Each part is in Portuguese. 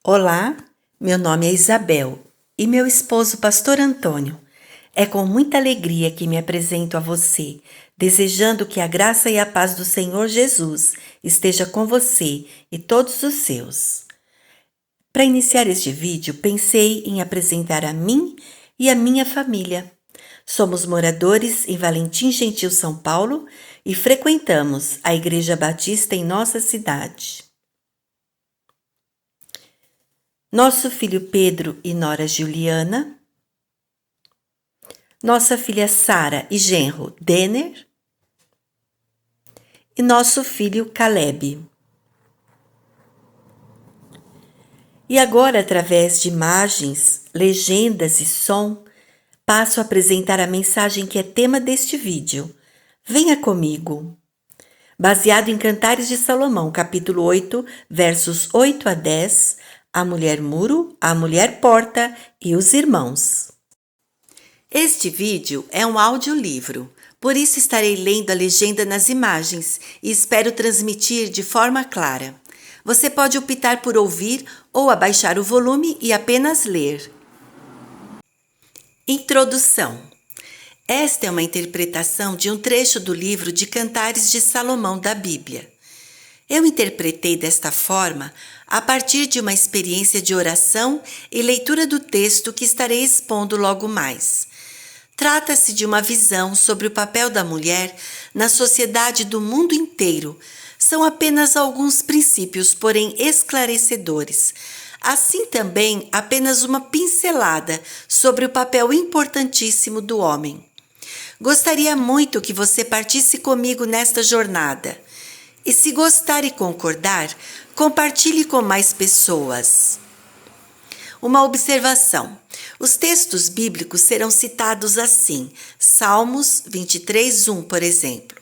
Olá, meu nome é Isabel e meu esposo, Pastor Antônio. É com muita alegria que me apresento a você, desejando que a graça e a paz do Senhor Jesus esteja com você e todos os seus. Para iniciar este vídeo, pensei em apresentar a mim e a minha família. Somos moradores em Valentim Gentil, São Paulo, e frequentamos a Igreja Batista em nossa cidade. Nosso filho Pedro e nora Juliana, nossa filha Sara e genro Denner e nosso filho Caleb. E agora, através de imagens, legendas e som, passo a apresentar a mensagem que é tema deste vídeo. Venha comigo. Baseado em Cantares de Salomão, capítulo 8, versos 8 a 10, a mulher muro, a mulher porta e os irmãos. Este vídeo é um audiolivro, por isso estarei lendo a legenda nas imagens e espero transmitir de forma clara. Você pode optar por ouvir ou abaixar o volume e apenas ler. Introdução. Esta é uma interpretação de um trecho do livro de Cantares de Salomão da Bíblia. Eu interpretei desta forma a partir de uma experiência de oração e leitura do texto que estarei expondo logo mais. Trata-se de uma visão sobre o papel da mulher na sociedade do mundo inteiro. São apenas alguns princípios, porém esclarecedores. Assim também, apenas uma pincelada sobre o papel importantíssimo do homem. Gostaria muito que você partisse comigo nesta jornada. E se gostar e concordar, compartilhe com mais pessoas. Uma observação. Os textos bíblicos serão citados assim, Salmos 23:1, por exemplo.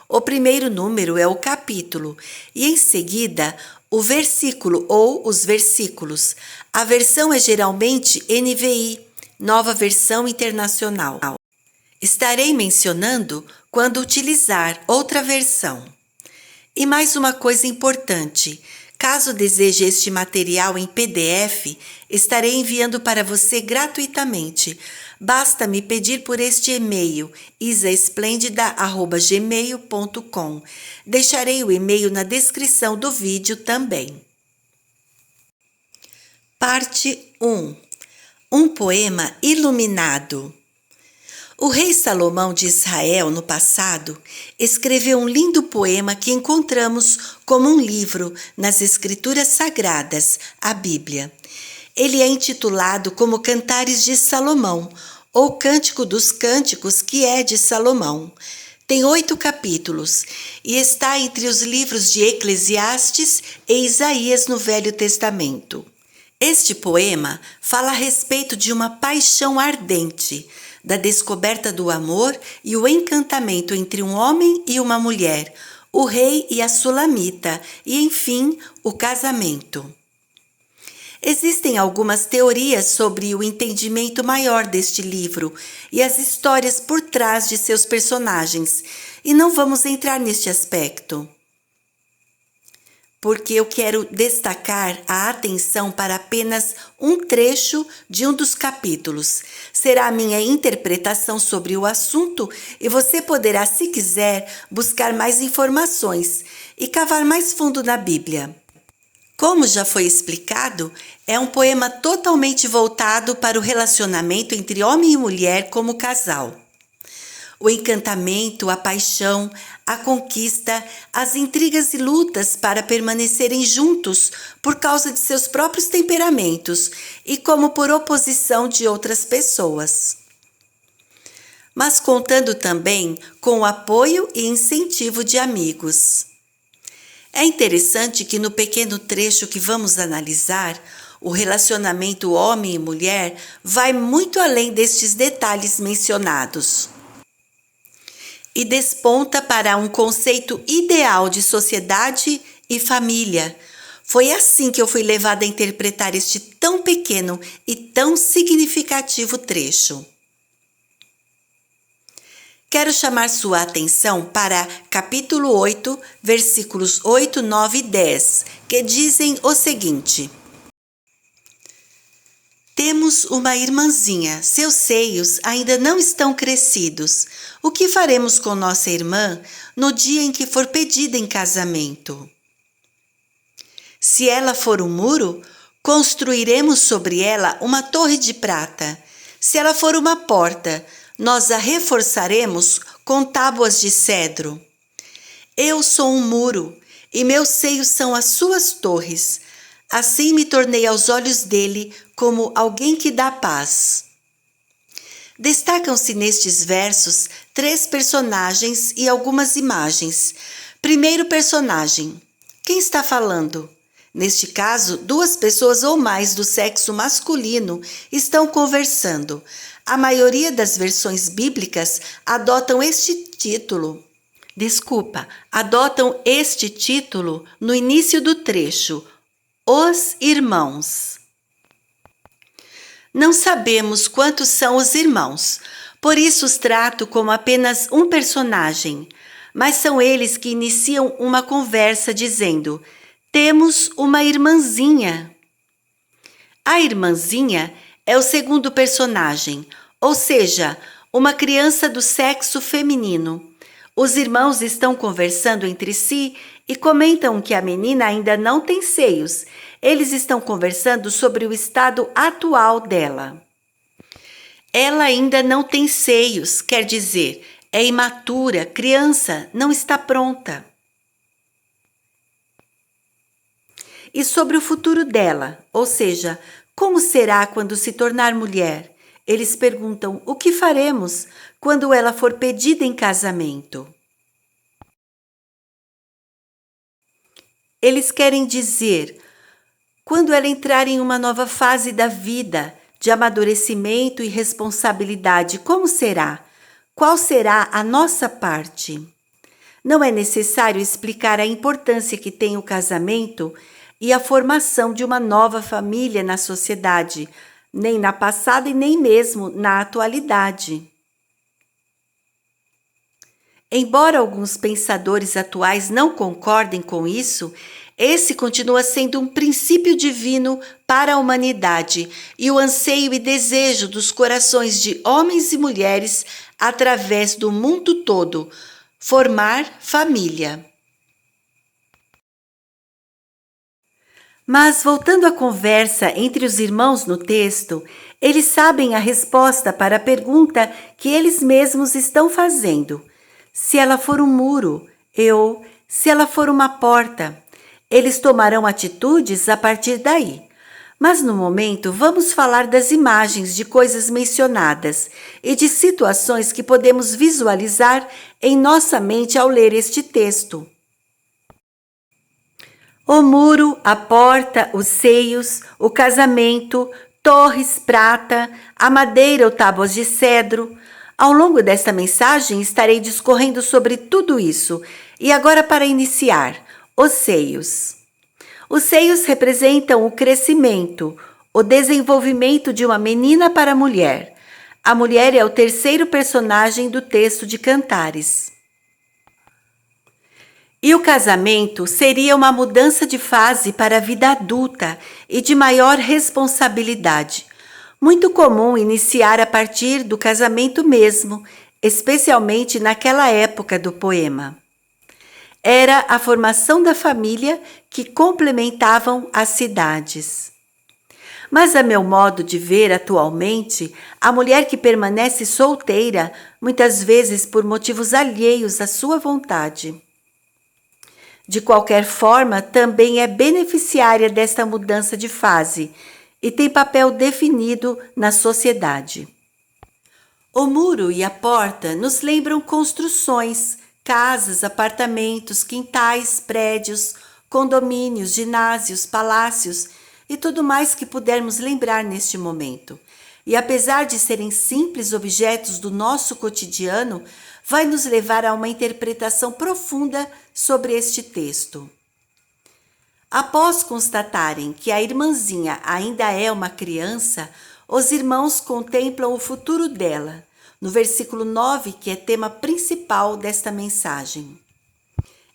O primeiro número é o capítulo e em seguida o versículo ou os versículos. A versão é geralmente NVI, Nova Versão Internacional. Estarei mencionando quando utilizar outra versão. E mais uma coisa importante, caso deseje este material em PDF, estarei enviando para você gratuitamente. Basta me pedir por este e-mail, isaesplendida@gmail.com. Deixarei o e-mail na descrição do vídeo também. Parte 1. Um poema iluminado. O rei Salomão de Israel, no passado, escreveu um lindo poema que encontramos como um livro nas Escrituras Sagradas, a Bíblia. Ele é intitulado como Cantares de Salomão, ou Cântico dos Cânticos, que é de Salomão. Tem 8 capítulos e está entre os livros de Eclesiastes e Isaías no Velho Testamento. Este poema fala a respeito de uma paixão ardente, da descoberta do amor e o encantamento entre um homem e uma mulher, o rei e a sulamita, e, enfim, o casamento. Existem algumas teorias sobre o entendimento maior deste livro e as histórias por trás de seus personagens, e não vamos entrar neste aspecto, porque eu quero destacar a atenção para apenas um trecho de um dos capítulos. Será a minha interpretação sobre o assunto e você poderá, se quiser, buscar mais informações e cavar mais fundo na Bíblia. Como já foi explicado, é um poema totalmente voltado para o relacionamento entre homem e mulher como casal. O encantamento, a paixão, a conquista, as intrigas e lutas para permanecerem juntos por causa de seus próprios temperamentos e como por oposição de outras pessoas. Mas contando também com o apoio e incentivo de amigos. É interessante que no pequeno trecho que vamos analisar, o relacionamento homem e mulher vai muito além destes detalhes mencionados e desponta para um conceito ideal de sociedade e família. Foi assim que eu fui levada a interpretar este tão pequeno e tão significativo trecho. Quero chamar sua atenção para capítulo 8, versículos 8, 9 e 10, que dizem o seguinte: Temos uma irmãzinha, seus seios ainda não estão crescidos. O que faremos com nossa irmã no dia em que for pedida em casamento? Se ela for um muro, construiremos sobre ela uma torre de prata. Se ela for uma porta, nós a reforçaremos com tábuas de cedro. Eu sou um muro, e meus seios são as suas torres. Assim me tornei aos olhos dele como alguém que dá paz. Destacam-se nestes versos 3 personagens e algumas imagens. Primeiro personagem. Quem está falando? Neste caso, 2 pessoas ou mais do sexo masculino estão conversando. A maioria das versões bíblicas adotam este título no início do trecho, os irmãos. Não sabemos quantos são os irmãos, por isso os trato como apenas um personagem, mas são eles que iniciam uma conversa dizendo: temos uma irmãzinha. A irmãzinha é o segundo personagem, ou seja, uma criança do sexo feminino. Os irmãos estão conversando entre si e comentam que a menina ainda não tem seios. Eles estão conversando sobre o estado atual dela. Ela ainda não tem seios, quer dizer, é imatura, criança, não está pronta. E sobre o futuro dela, ou seja, como será quando se tornar mulher? Eles perguntam: o que faremos quando ela for pedida em casamento? Eles querem dizer, quando ela entrar em uma nova fase da vida, de amadurecimento e responsabilidade, como será? Qual será a nossa parte? Não é necessário explicar a importância que tem o casamento e a formação de uma nova família na sociedade, nem na passada e nem mesmo na atualidade. Embora alguns pensadores atuais não concordem com isso, esse continua sendo um princípio divino para a humanidade e o anseio e desejo dos corações de homens e mulheres através do mundo todo: formar família. Mas, voltando à conversa entre os irmãos no texto, eles sabem a resposta para a pergunta que eles mesmos estão fazendo. Se ela for um muro, se ela for uma porta, eles tomarão atitudes a partir daí. Mas no momento vamos falar das imagens de coisas mencionadas e de situações que podemos visualizar em nossa mente ao ler este texto. O muro, a porta, os seios, o casamento, torres, prata, a madeira ou tábuas de cedro. Ao longo desta mensagem estarei discorrendo sobre tudo isso. E agora, para iniciar, os seios. Os seios representam o crescimento, o desenvolvimento de uma menina para a mulher. A mulher é o terceiro personagem do texto de Cantares. E o casamento seria uma mudança de fase para a vida adulta e de maior responsabilidade. Muito comum iniciar a partir do casamento mesmo, especialmente naquela época do poema. Era a formação da família que complementavam as cidades. Mas, a meu modo de ver atualmente, a mulher que permanece solteira, muitas vezes por motivos alheios à sua vontade, de qualquer forma, também é beneficiária desta mudança de fase e tem papel definido na sociedade. O muro e a porta nos lembram construções, casas, apartamentos, quintais, prédios, condomínios, ginásios, palácios e tudo mais que pudermos lembrar neste momento. E apesar de serem simples objetos do nosso cotidiano, vai nos levar a uma interpretação profunda sobre este texto. Após constatarem que a irmãzinha ainda é uma criança, os irmãos contemplam o futuro dela, no versículo 9, que é tema principal desta mensagem.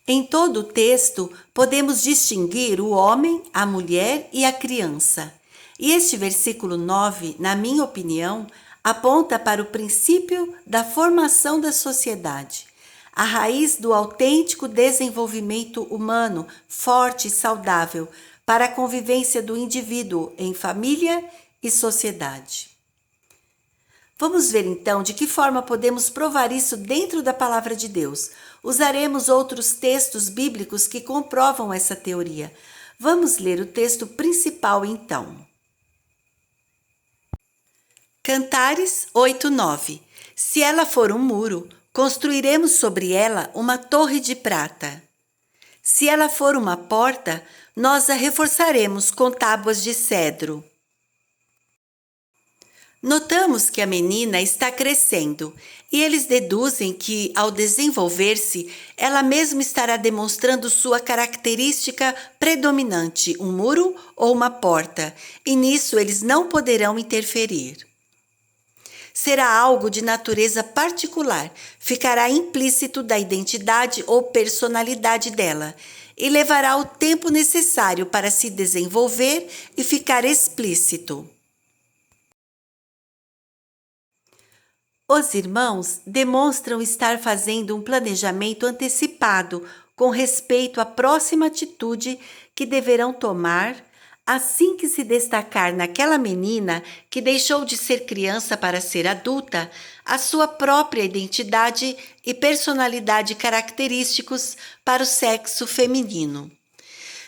Em todo o texto, podemos distinguir o homem, a mulher e a criança. E este versículo 9, na minha opinião, aponta para o princípio da formação da sociedade, a raiz do autêntico desenvolvimento humano forte e saudável para a convivência do indivíduo em família e sociedade. Vamos ver então de que forma podemos provar isso dentro da palavra de Deus. Usaremos outros textos bíblicos que comprovam essa teoria. Vamos ler o texto principal então. Cantares 8:9. Se ela for um muro, construiremos sobre ela uma torre de prata. Se ela for uma porta, nós a reforçaremos com tábuas de cedro. Notamos que a menina está crescendo e eles deduzem que, ao desenvolver-se, ela mesma estará demonstrando sua característica predominante, um muro ou uma porta, e nisso eles não poderão interferir. Será algo de natureza particular, ficará implícito da identidade ou personalidade dela e levará o tempo necessário para se desenvolver e ficar explícito. Os irmãos demonstram estar fazendo um planejamento antecipado com respeito à próxima atitude que deverão tomar assim que se destacar naquela menina que deixou de ser criança para ser adulta, a sua própria identidade e personalidade característicos para o sexo feminino.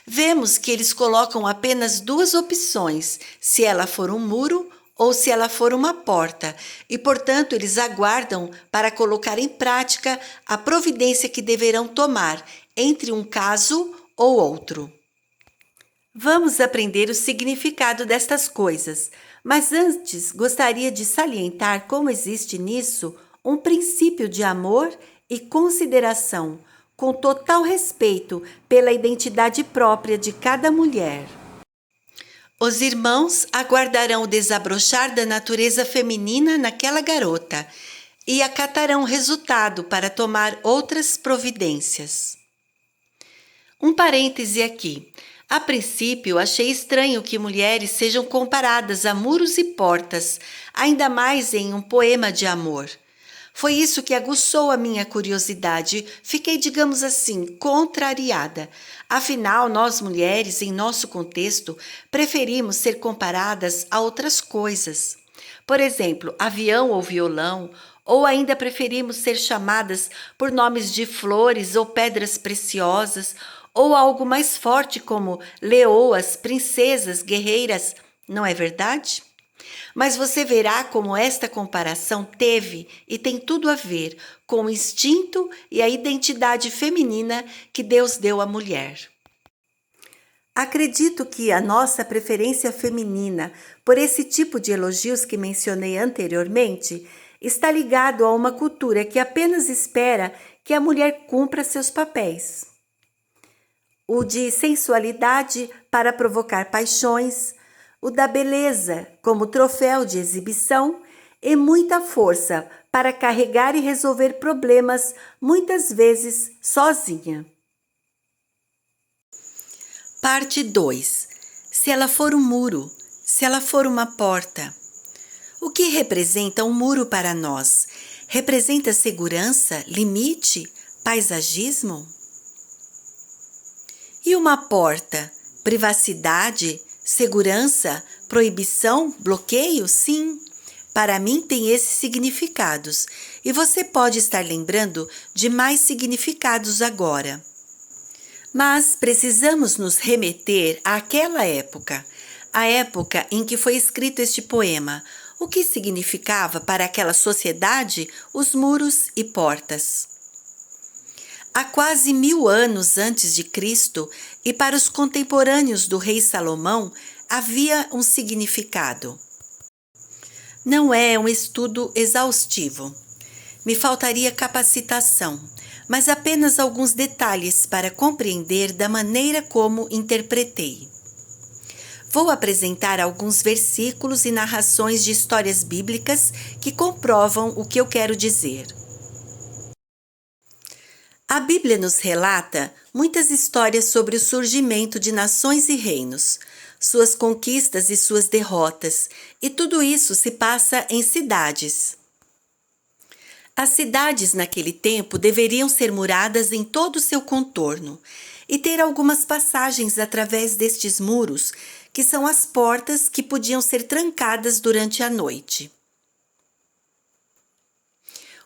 Vemos que eles colocam apenas duas opções, se ela for um muro ou se ela for uma porta, e portanto eles aguardam para colocar em prática a providência que deverão tomar entre um caso ou outro. Vamos aprender o significado destas coisas, mas antes gostaria de salientar como existe nisso um princípio de amor e consideração, com total respeito pela identidade própria de cada mulher. Os irmãos aguardarão o desabrochar da natureza feminina naquela garota e acatarão o resultado para tomar outras providências. Um parêntese aqui. A princípio, achei estranho que mulheres sejam comparadas a muros e portas, ainda mais em um poema de amor. Foi isso que aguçou a minha curiosidade. Fiquei, digamos assim, contrariada. Afinal, nós mulheres, em nosso contexto, preferimos ser comparadas a outras coisas. Por exemplo, avião ou violão, ou ainda preferimos ser chamadas por nomes de flores ou pedras preciosas, ou algo mais forte como leoas, princesas, guerreiras, não é verdade? Mas você verá como esta comparação teve e tem tudo a ver com o instinto e a identidade feminina que Deus deu à mulher. Acredito que a nossa preferência feminina por esse tipo de elogios que mencionei anteriormente está ligado a uma cultura que apenas espera que a mulher cumpra seus papéis. O de sensualidade para provocar paixões, o da beleza como troféu de exibição e muita força para carregar e resolver problemas, muitas vezes sozinha. Parte 2. Se ela for um muro, se ela for uma porta. O que representa um muro para nós? Representa segurança, limite, paisagismo? E uma porta? Privacidade, segurança, proibição, bloqueio? Sim, para mim tem esses significados e você pode estar lembrando de mais significados agora. Mas precisamos nos remeter àquela época, a época em que foi escrito este poema, o que significava para aquela sociedade os muros e portas. Há quase 1000 anos antes de Cristo, e para os contemporâneos do rei Salomão, havia um significado. Não é um estudo exaustivo. Me faltaria capacitação, mas apenas alguns detalhes para compreender da maneira como interpretei. Vou apresentar alguns versículos e narrações de histórias bíblicas que comprovam o que eu quero dizer. A Bíblia nos relata muitas histórias sobre o surgimento de nações e reinos, suas conquistas e suas derrotas, e tudo isso se passa em cidades. As cidades naquele tempo deveriam ser muradas em todo o seu contorno e ter algumas passagens através destes muros, que são as portas que podiam ser trancadas durante a noite.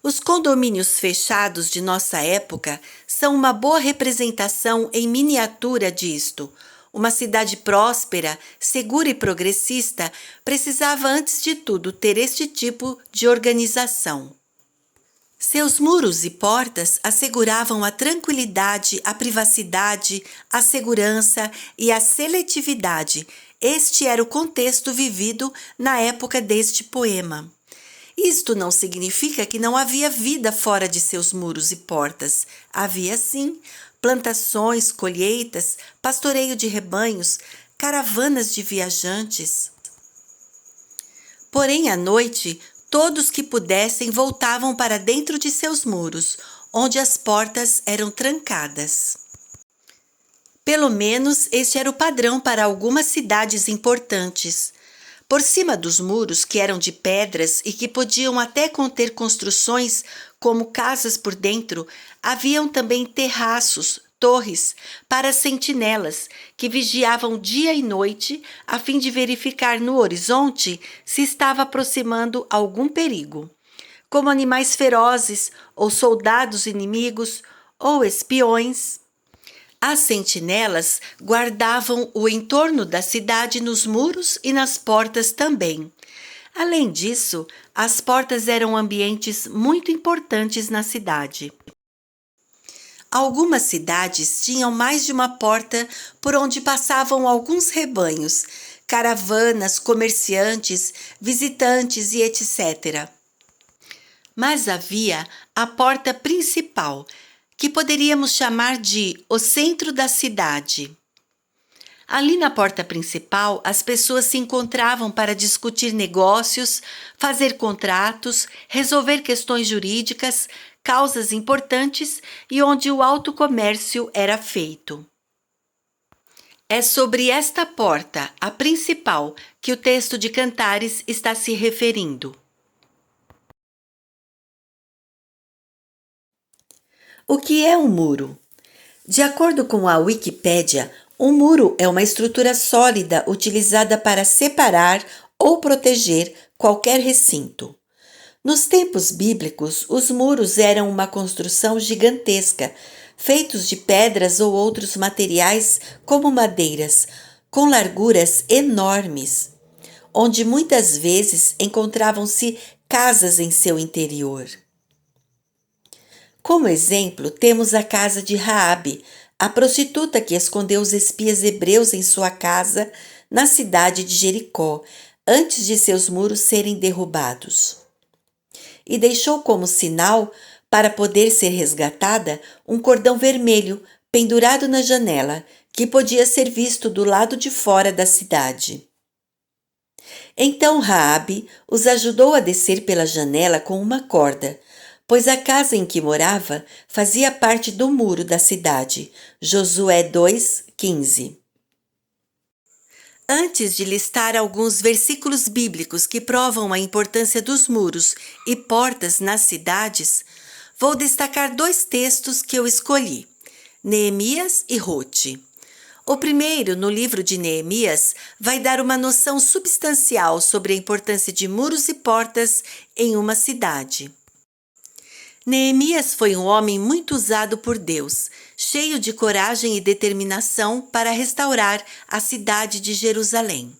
Os condomínios fechados de nossa época são uma boa representação em miniatura disto. Uma cidade próspera, segura e progressista precisava, antes de tudo, ter este tipo de organização. Seus muros e portas asseguravam a tranquilidade, a privacidade, a segurança e a seletividade. Este era o contexto vivido na época deste poema. Isto não significa que não havia vida fora de seus muros e portas. Havia sim plantações, colheitas, pastoreio de rebanhos, caravanas de viajantes. Porém, à noite, todos que pudessem voltavam para dentro de seus muros, onde as portas eram trancadas. Pelo menos este era o padrão para algumas cidades importantes. Por cima dos muros, que eram de pedras e que podiam até conter construções como casas por dentro, haviam também terraços, torres, para sentinelas, que vigiavam dia e noite a fim de verificar no horizonte se estava aproximando algum perigo, como animais ferozes, ou soldados inimigos, ou espiões. As sentinelas guardavam o entorno da cidade nos muros e nas portas também. Além disso, as portas eram ambientes muito importantes na cidade. Algumas cidades tinham mais de uma porta por onde passavam alguns rebanhos, caravanas, comerciantes, visitantes e etc. Mas havia a porta principal, que poderíamos chamar de o centro da cidade. Ali na porta principal, as pessoas se encontravam para discutir negócios, fazer contratos, resolver questões jurídicas, causas importantes e onde o alto comércio era feito. É sobre esta porta, a principal, que o texto de Cantares está se referindo. O que é um muro? De acordo com a Wikipédia, um muro é uma estrutura sólida utilizada para separar ou proteger qualquer recinto. Nos tempos bíblicos, os muros eram uma construção gigantesca, feitos de pedras ou outros materiais como madeiras, com larguras enormes, onde muitas vezes encontravam-se casas em seu interior. Como exemplo, temos a casa de Raabe, a prostituta que escondeu os espias hebreus em sua casa na cidade de Jericó, antes de seus muros serem derrubados. E deixou como sinal, para poder ser resgatada, um cordão vermelho pendurado na janela, que podia ser visto do lado de fora da cidade. Então Raabe os ajudou a descer pela janela com uma corda, pois a casa em que morava fazia parte do muro da cidade. Josué 2:15. Antes de listar alguns versículos bíblicos que provam a importância dos muros e portas nas cidades, vou destacar dois textos que eu escolhi: Neemias e Rute. O primeiro, no livro de Neemias, vai dar uma noção substancial sobre a importância de muros e portas em uma cidade. Neemias foi um homem muito usado por Deus, cheio de coragem e determinação para restaurar a cidade de Jerusalém.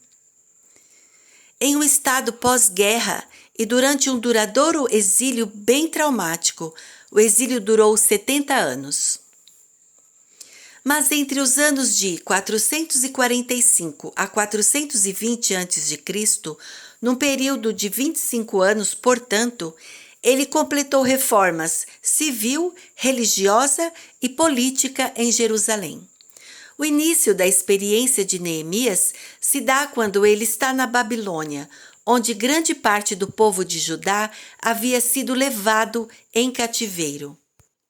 Em um estado pós-guerra e durante um duradouro exílio bem traumático, o exílio durou 70 anos. Mas entre os anos de 445 a 420 a.C., num período de 25 anos, portanto, ele completou reformas civil, religiosa e política em Jerusalém. O início da experiência de Neemias se dá quando ele está na Babilônia, onde grande parte do povo de Judá havia sido levado em cativeiro.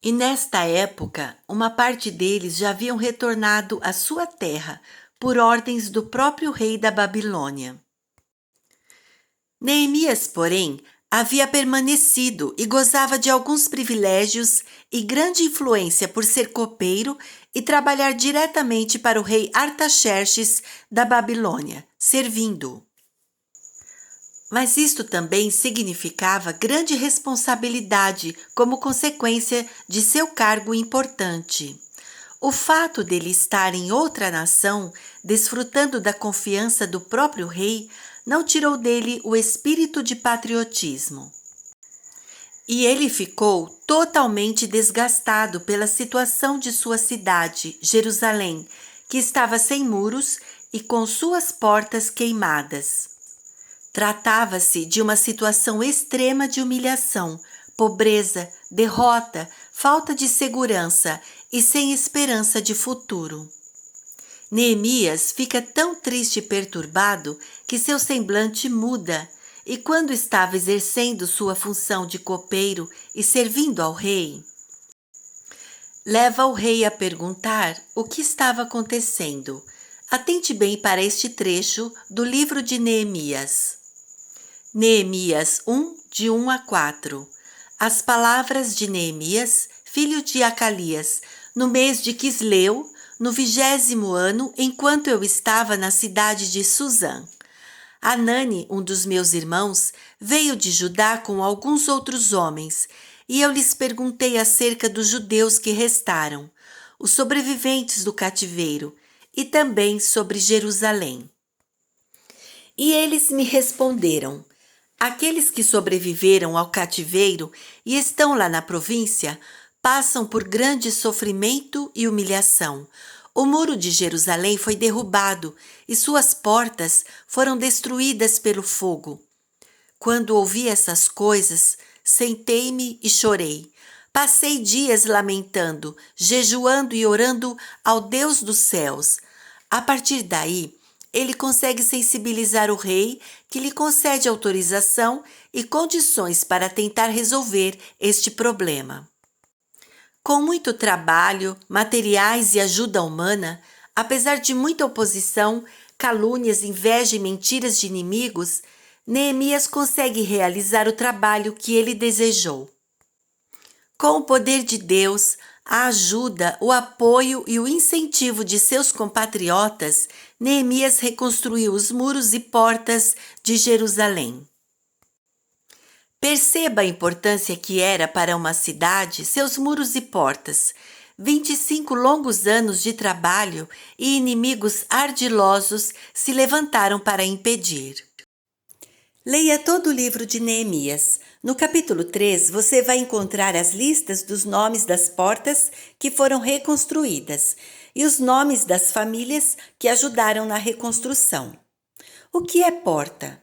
E nesta época, uma parte deles já haviam retornado à sua terra por ordens do próprio rei da Babilônia. Neemias, porém, havia permanecido e gozava de alguns privilégios e grande influência por ser copeiro e trabalhar diretamente para o rei Artaxerxes da Babilônia, servindo-o. Mas isto também significava grande responsabilidade como consequência de seu cargo importante. O fato dele estar em outra nação, desfrutando da confiança do próprio rei, não tirou dele o espírito de patriotismo. E ele ficou totalmente desgastado pela situação de sua cidade, Jerusalém, que estava sem muros e com suas portas queimadas. Tratava-se de uma situação extrema de humilhação, pobreza, derrota, falta de segurança e sem esperança de futuro. Neemias fica tão triste e perturbado que seu semblante muda, e quando estava exercendo sua função de copeiro e servindo ao rei, leva o rei a perguntar o que estava acontecendo. Atente bem para este trecho do livro de Neemias. Neemias 1, de 1 a 4. As palavras de Neemias, filho de Acalias, no mês de Quisleu, no 20º ano, enquanto eu estava na cidade de Suzã. Anani, um dos meus irmãos, veio de Judá com alguns outros homens, e eu lhes perguntei acerca dos judeus que restaram, os sobreviventes do cativeiro, e também sobre Jerusalém. E eles me responderam: aqueles que sobreviveram ao cativeiro e estão lá na província passam por grande sofrimento e humilhação. O muro de Jerusalém foi derrubado e suas portas foram destruídas pelo fogo. Quando ouvi essas coisas, sentei-me e chorei. Passei dias lamentando, jejuando e orando ao Deus dos céus. A partir daí, ele consegue sensibilizar o rei, que lhe concede autorização e condições para tentar resolver este problema. Com muito trabalho, materiais e ajuda humana, apesar de muita oposição, calúnias, inveja e mentiras de inimigos, Neemias consegue realizar o trabalho que ele desejou. Com o poder de Deus, a ajuda, o apoio e o incentivo de seus compatriotas, Neemias reconstruiu os muros e portas de Jerusalém. Perceba a importância que era para uma cidade seus muros e portas. 25 longos anos de trabalho e inimigos ardilosos se levantaram para impedir. Leia todo o livro de Neemias. No capítulo 3, você vai encontrar as listas dos nomes das portas que foram reconstruídas e os nomes das famílias que ajudaram na reconstrução. O que é porta?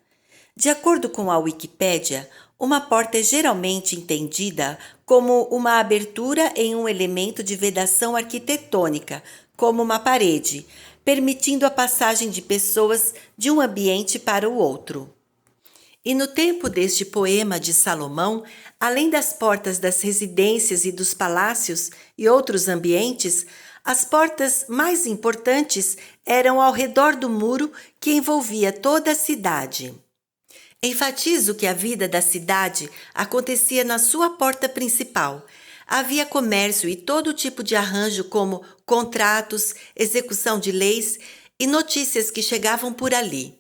De acordo com a Wikipédia, uma porta é geralmente entendida como uma abertura em um elemento de vedação arquitetônica, como uma parede, permitindo a passagem de pessoas de um ambiente para o outro. E no tempo deste poema de Salomão, além das portas das residências e dos palácios e outros ambientes, as portas mais importantes eram ao redor do muro que envolvia toda a cidade. Enfatizo que a vida da cidade acontecia na sua porta principal. Havia comércio e todo tipo de arranjo, como contratos, execução de leis e notícias que chegavam por ali.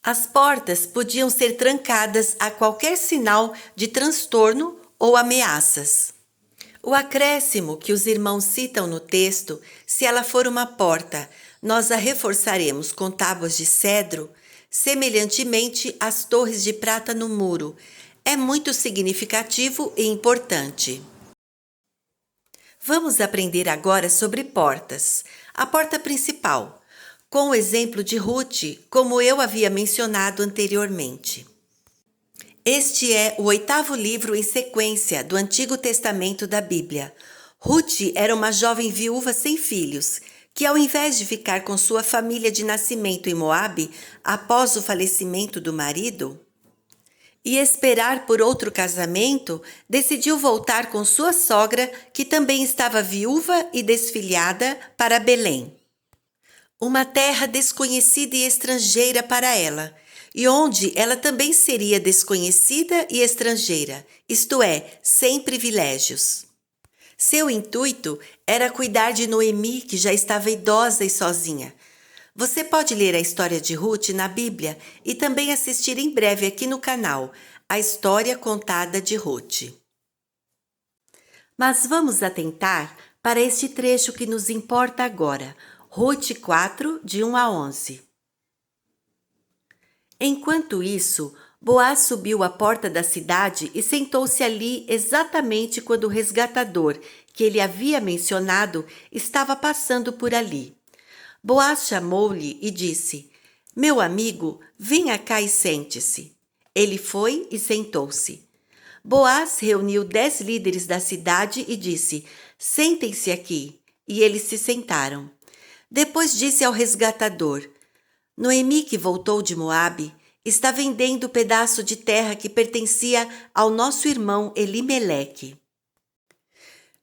As portas podiam ser trancadas a qualquer sinal de transtorno ou ameaças. O acréscimo que os irmãos citam no texto, se ela for uma porta, nós a reforçaremos com tábuas de cedro, semelhantemente às torres de prata no muro, é muito significativo e importante. Vamos aprender agora sobre portas. A porta principal, com o exemplo de Ruth, como eu havia mencionado anteriormente. Este é o 8º livro em sequência do Antigo Testamento da Bíblia. Ruth era uma jovem viúva sem filhos, que ao invés de ficar com sua família de nascimento em Moabe, após o falecimento do marido, e esperar por outro casamento, decidiu voltar com sua sogra, que também estava viúva e desfilhada, para Belém. Uma terra desconhecida e estrangeira para ela, e onde ela também seria desconhecida e estrangeira, isto é, sem privilégios. Seu intuito era cuidar de Noemi, que já estava idosa e sozinha. Você pode ler a história de Ruth na Bíblia e também assistir em breve aqui no canal a história contada de Ruth. Mas vamos atentar para este trecho que nos importa agora, Ruth 4, de 1 a 11. Enquanto isso, Boaz subiu à porta da cidade e sentou-se ali exatamente quando o resgatador, que ele havia mencionado, estava passando por ali. Boaz chamou-lhe e disse: "Meu amigo, venha cá e sente-se." Ele foi e sentou-se. Boaz reuniu 10 líderes da cidade e disse: "Sentem-se aqui." E eles se sentaram. Depois disse ao resgatador: "Noemi, que voltou de Moabe, está vendendo o pedaço de terra que pertencia ao nosso irmão Elimeleque."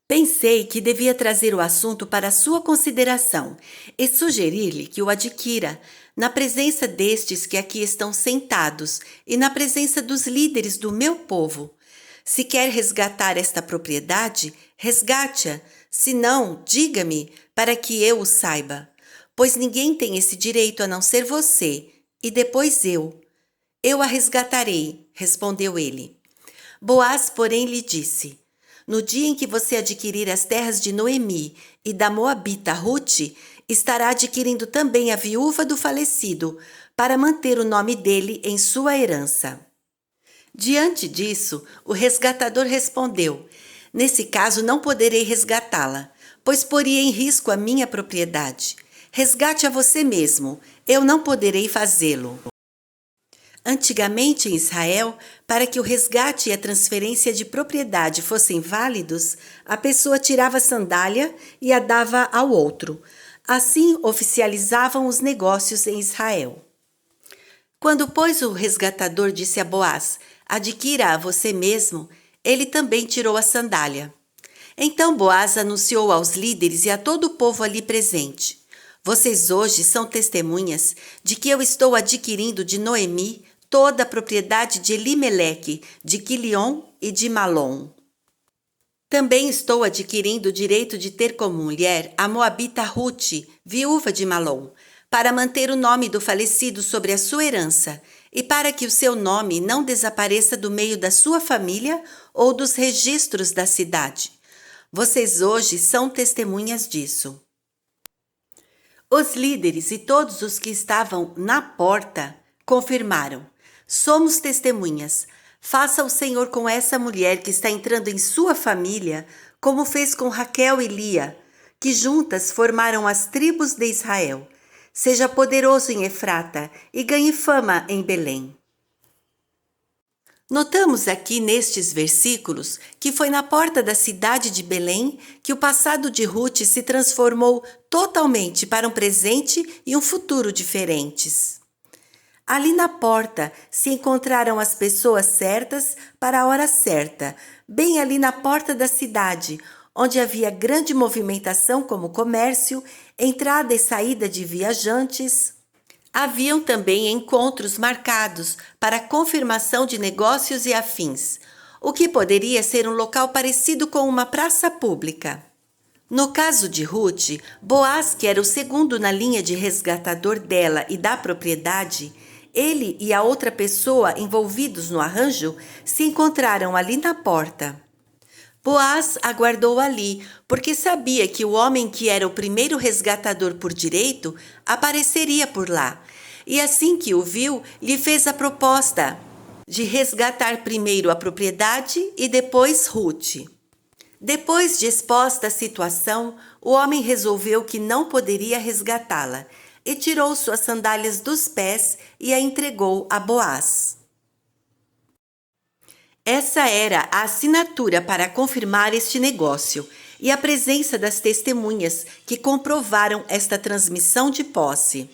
Pensei que devia trazer o assunto para sua consideração e sugerir-lhe que o adquira, na presença destes que aqui estão sentados e na presença dos líderes do meu povo. Se quer resgatar esta propriedade, resgate-a. Se não, diga-me, para que eu o saiba. Pois ninguém tem esse direito a não ser você, e depois eu. "Eu a resgatarei", respondeu ele. Boaz, porém, lhe disse: "No dia em que você adquirir as terras de Noemi e da Moabita Ruth, estará adquirindo também a viúva do falecido, para manter o nome dele em sua herança." Diante disso, o resgatador respondeu: "Nesse caso não poderei resgatá-la, pois poria em risco a minha propriedade. Resgate a você mesmo, eu não poderei fazê-lo." Antigamente em Israel, para que o resgate e a transferência de propriedade fossem válidos, a pessoa tirava a sandália e a dava ao outro. Assim oficializavam os negócios em Israel. Quando, pois, o resgatador disse a Boaz: "Adquira a você mesmo", ele também tirou a sandália. Então Boaz anunciou aos líderes e a todo o povo ali presente: "Vocês hoje são testemunhas de que eu estou adquirindo de Noemi toda a propriedade de Elimeleque, de Quilion e de Malom. Também estou adquirindo o direito de ter como mulher a Moabita Ruth, viúva de Malom, para manter o nome do falecido sobre a sua herança e para que o seu nome não desapareça do meio da sua família ou dos registros da cidade. Vocês hoje são testemunhas disso." Os líderes e todos os que estavam na porta confirmaram: "Somos testemunhas. Faça o Senhor com essa mulher que está entrando em sua família, como fez com Raquel e Lia, que juntas formaram as tribos de Israel. Seja poderoso em Efrata e ganhe fama em Belém." Notamos aqui nestes versículos que foi na porta da cidade de Belém que o passado de Ruth se transformou totalmente para um presente e um futuro diferentes. Ali na porta se encontraram as pessoas certas para a hora certa, bem ali na porta da cidade, onde havia grande movimentação como comércio, entrada e saída de viajantes. Haviam também encontros marcados para confirmação de negócios e afins, o que poderia ser um local parecido com uma praça pública. No caso de Ruth, Boaz, que era o segundo na linha de resgatador dela e da propriedade, ele e a outra pessoa envolvidos no arranjo se encontraram ali na porta. Boaz aguardou ali, porque sabia que o homem que era o primeiro resgatador por direito apareceria por lá. E assim que o viu, lhe fez a proposta de resgatar primeiro a propriedade e depois Ruth. Depois de exposta a situação, o homem resolveu que não poderia resgatá-la e tirou suas sandálias dos pés e a entregou a Boaz. Essa era a assinatura para confirmar este negócio e a presença das testemunhas que comprovaram esta transmissão de posse.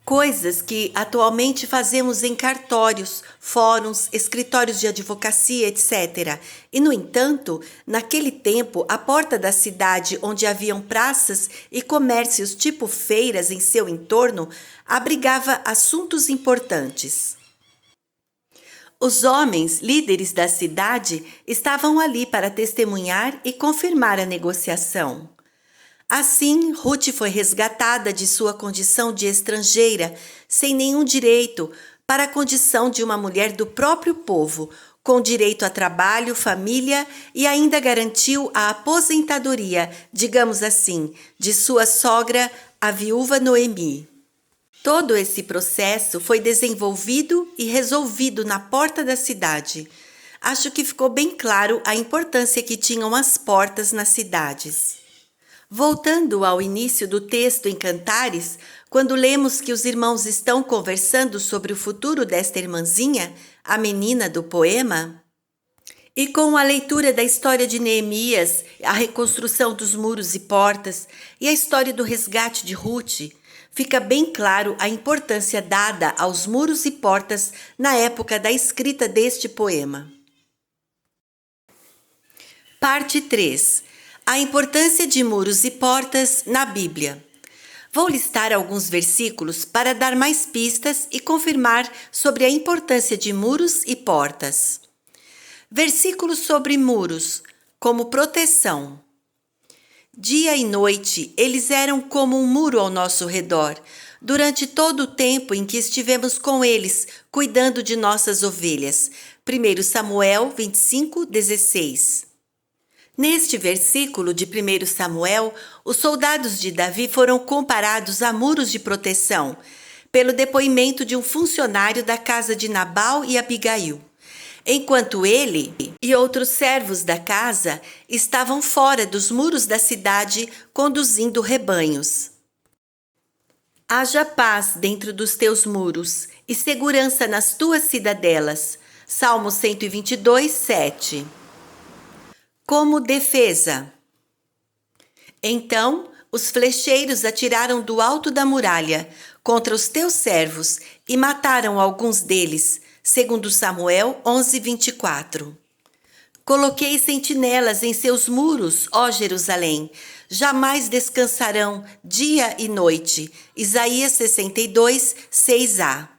Coisas que atualmente fazemos em cartórios, fóruns, escritórios de advocacia, etc. E, no entanto, naquele tempo, a porta da cidade, onde haviam praças e comércios tipo feiras em seu entorno, abrigava assuntos importantes. Os homens, líderes da cidade, estavam ali para testemunhar e confirmar a negociação. Assim, Ruth foi resgatada de sua condição de estrangeira, sem nenhum direito, para a condição de uma mulher do próprio povo, com direito a trabalho, família e ainda garantiu a aposentadoria, digamos assim, de sua sogra, a viúva Noemi. Todo esse processo foi desenvolvido e resolvido na porta da cidade. Acho que ficou bem claro a importância que tinham as portas nas cidades. Voltando ao início do texto em Cantares, quando lemos que os irmãos estão conversando sobre o futuro desta irmãzinha, a menina do poema, e com a leitura da história de Neemias, a reconstrução dos muros e portas e a história do resgate de Ruth, fica bem claro a importância dada aos muros e portas na época da escrita deste poema. Parte 3. A importância de muros e portas na Bíblia. Vou listar alguns versículos para dar mais pistas e confirmar sobre a importância de muros e portas. Versículos sobre muros, como proteção. Dia e noite, eles eram como um muro ao nosso redor, durante todo o tempo em que estivemos com eles, cuidando de nossas ovelhas. 1 Samuel 25:16. Neste versículo de 1 Samuel, os soldados de Davi foram comparados a muros de proteção, pelo depoimento de um funcionário da casa de Nabal e Abigail, enquanto ele e outros servos da casa estavam fora dos muros da cidade conduzindo rebanhos. Haja paz dentro dos teus muros e segurança nas tuas cidadelas. Salmo 122:7. Como defesa. Então os flecheiros atiraram do alto da muralha contra os teus servos e mataram alguns deles, segundo Samuel 11:24. Coloquei sentinelas em seus muros, ó Jerusalém, jamais descansarão dia e noite. Isaías 62:6a.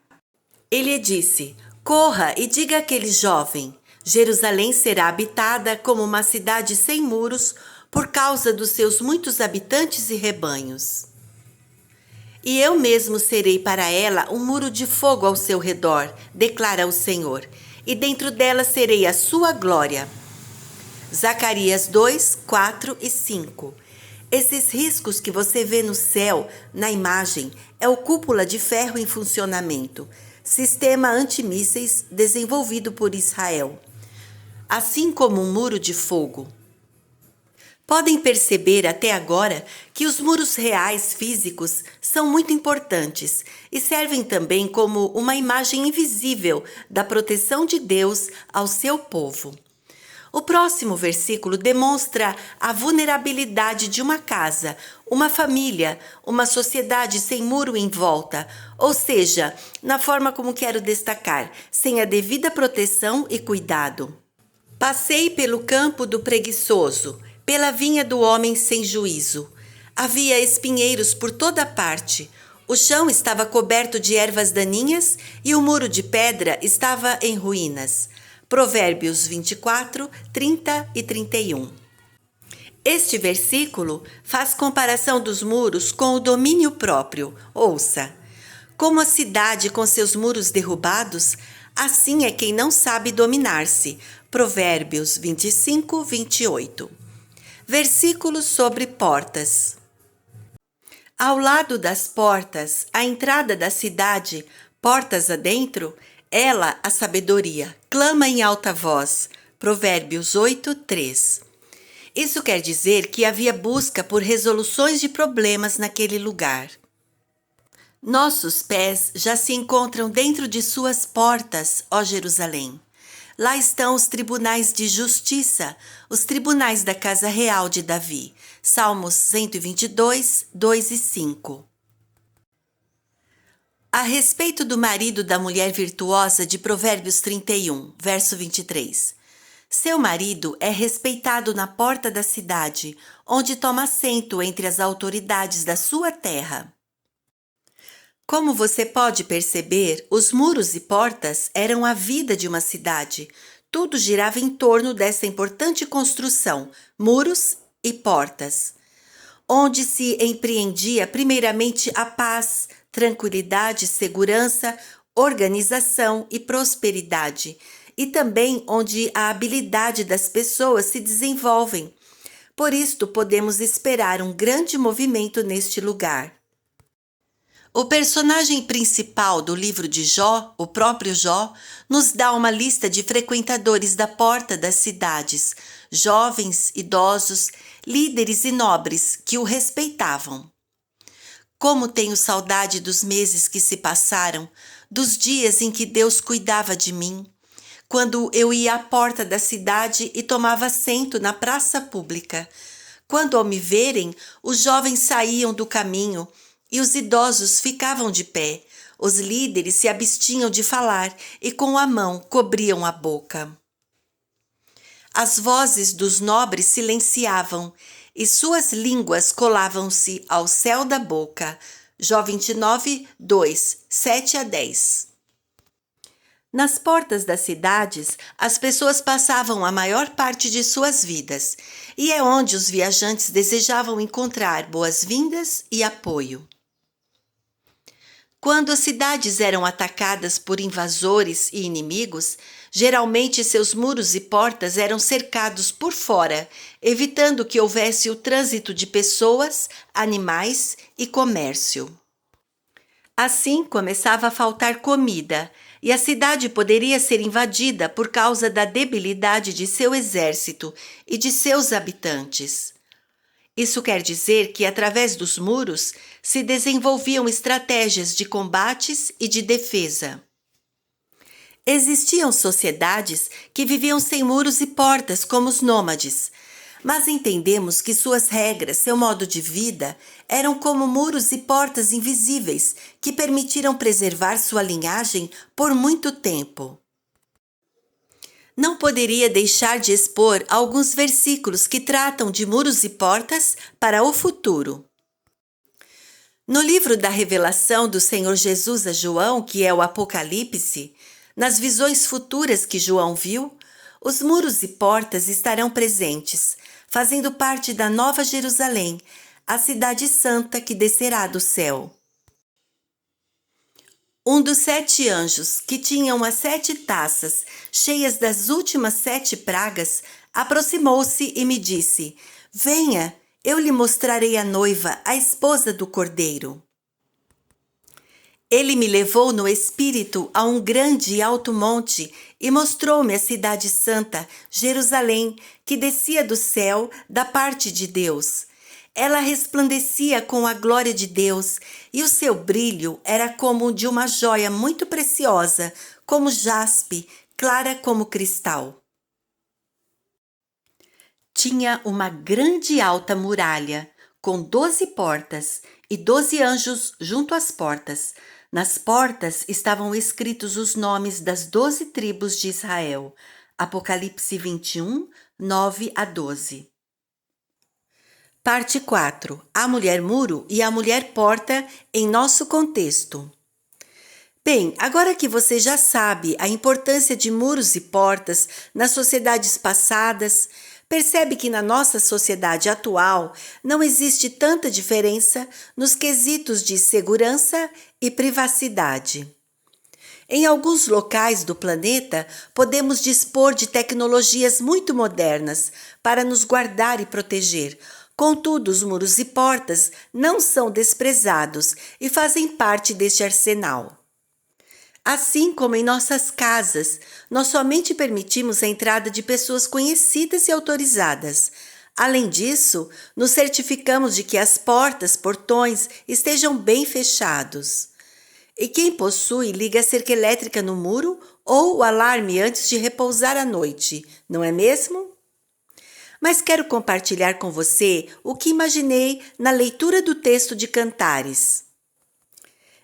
Ele disse: corra e diga àquele jovem: Jerusalém será habitada como uma cidade sem muros por causa dos seus muitos habitantes e rebanhos. E eu mesmo serei para ela um muro de fogo ao seu redor, declara o Senhor, e dentro dela serei a sua glória. Zacarias 2, 4 e 5. Esses riscos que você vê no céu, na imagem, é o cúpula de ferro em funcionamento, sistema antimísseis desenvolvido por Israel, assim como um muro de fogo. Podem perceber até agora que os muros reais físicos são muito importantes e servem também como uma imagem invisível da proteção de Deus ao seu povo. O próximo versículo demonstra a vulnerabilidade de uma casa, uma família, uma sociedade sem muro em volta, ou seja, na forma como quero destacar, sem a devida proteção e cuidado. Passei pelo campo do preguiçoso, pela vinha do homem sem juízo. Havia espinheiros por toda parte. O chão estava coberto de ervas daninhas e o muro de pedra estava em ruínas. Provérbios 24, 30 e 31. Este versículo faz comparação dos muros com o domínio próprio. Ouça: como a cidade com seus muros derrubados, assim é quem não sabe dominar-se. Provérbios 25, 28. Versículos sobre portas. Ao lado das portas, a entrada da cidade, portas adentro, ela, a sabedoria, clama em alta voz. Provérbios 8, 3. Isso quer dizer que havia busca por resoluções de problemas naquele lugar. Nossos pés já se encontram dentro de suas portas, ó Jerusalém. Lá estão os tribunais de justiça, os tribunais da casa real de Davi. Salmos 122, 2 e 5. A respeito do marido da mulher virtuosa de Provérbios 31, verso 23. Seu marido é respeitado na porta da cidade, onde toma assento entre as autoridades da sua terra. Como você pode perceber, os muros e portas eram a vida de uma cidade. Tudo girava em torno dessa importante construção, muros e portas, onde se empreendia primeiramente a paz, tranquilidade, segurança, organização e prosperidade, e também onde a habilidade das pessoas se desenvolvem. Por isto, podemos esperar um grande movimento neste lugar. O personagem principal do livro de Jó, o próprio Jó, nos dá uma lista de frequentadores da porta das cidades, jovens, idosos, líderes e nobres que o respeitavam. Como tenho saudade dos meses que se passaram, dos dias em que Deus cuidava de mim, quando eu ia à porta da cidade e tomava assento na praça pública. Quando ao me verem, os jovens saíam do caminho e os idosos ficavam de pé. Os líderes se abstinham de falar e com a mão cobriam a boca. As vozes dos nobres silenciavam e suas línguas colavam-se ao céu da boca. Jó 29, 2, 7 a 10. Nas portas das cidades, as pessoas passavam a maior parte de suas vidas, e é onde os viajantes desejavam encontrar boas-vindas e apoio. Quando as cidades eram atacadas por invasores e inimigos, geralmente seus muros e portas eram cercados por fora, evitando que houvesse o trânsito de pessoas, animais e comércio. Assim começava a faltar comida, e a cidade poderia ser invadida por causa da debilidade de seu exército e de seus habitantes. Isso quer dizer que, através dos muros, se desenvolviam estratégias de combates e de defesa. Existiam sociedades que viviam sem muros e portas, como os nômades, mas entendemos que suas regras, seu modo de vida, eram como muros e portas invisíveis que permitiram preservar sua linhagem por muito tempo. Não poderia deixar de expor alguns versículos que tratam de muros e portas para o futuro. No livro da revelação do Senhor Jesus a João, que é o Apocalipse, nas visões futuras que João viu, os muros e portas estarão presentes, fazendo parte da Nova Jerusalém, a cidade santa que descerá do céu. Um dos 7 anjos, que tinham as 7 taças cheias das últimas 7 pragas, aproximou-se e me disse: Venha, eu lhe mostrarei a noiva, a esposa do Cordeiro. Ele me levou no espírito a um grande e alto monte e mostrou-me a cidade santa, Jerusalém, que descia do céu da parte de Deus. Ela resplandecia com a glória de Deus, e o seu brilho era como de uma joia muito preciosa, como jaspe, clara como cristal. Tinha uma grande e alta muralha, com 12 portas, e 12 anjos junto às portas. Nas portas estavam escritos os nomes das 12 tribos de Israel. Apocalipse 21, 9 a 12. Parte 4. A mulher muro e a mulher porta em nosso contexto. Bem, agora que você já sabe a importância de muros e portas nas sociedades passadas, percebe que na nossa sociedade atual não existe tanta diferença nos quesitos de segurança e privacidade. Em alguns locais do planeta, podemos dispor de tecnologias muito modernas para nos guardar e proteger. Contudo, os muros e portas não são desprezados e fazem parte deste arsenal. Assim como em nossas casas, nós somente permitimos a entrada de pessoas conhecidas e autorizadas. Além disso, nos certificamos de que as portas, portões estejam bem fechados. E quem possui liga a cerca elétrica no muro ou o alarme antes de repousar à noite, não é mesmo? Mas quero compartilhar com você o que imaginei na leitura do texto de Cantares.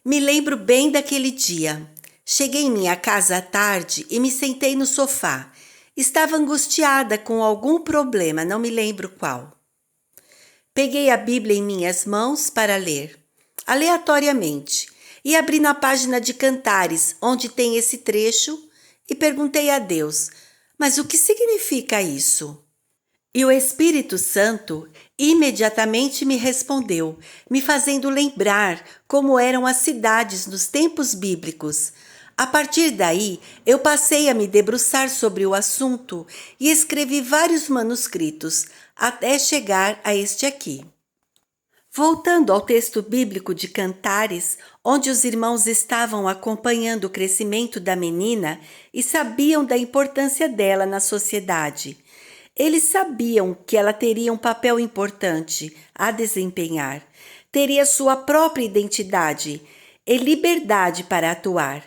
Me lembro bem daquele dia. Cheguei em minha casa à tarde e me sentei no sofá. Estava angustiada com algum problema, não me lembro qual. Peguei a Bíblia em minhas mãos para ler, aleatoriamente, e abri na página de Cantares, onde tem esse trecho, e perguntei a Deus: mas o que significa isso? E o Espírito Santo imediatamente me respondeu, me fazendo lembrar como eram as cidades nos tempos bíblicos. A partir daí, eu passei a me debruçar sobre o assunto e escrevi vários manuscritos, até chegar a este aqui. Voltando ao texto bíblico de Cantares, onde os irmãos estavam acompanhando o crescimento da menina e sabiam da importância dela na sociedade. Eles sabiam que ela teria um papel importante a desempenhar, teria sua própria identidade e liberdade para atuar,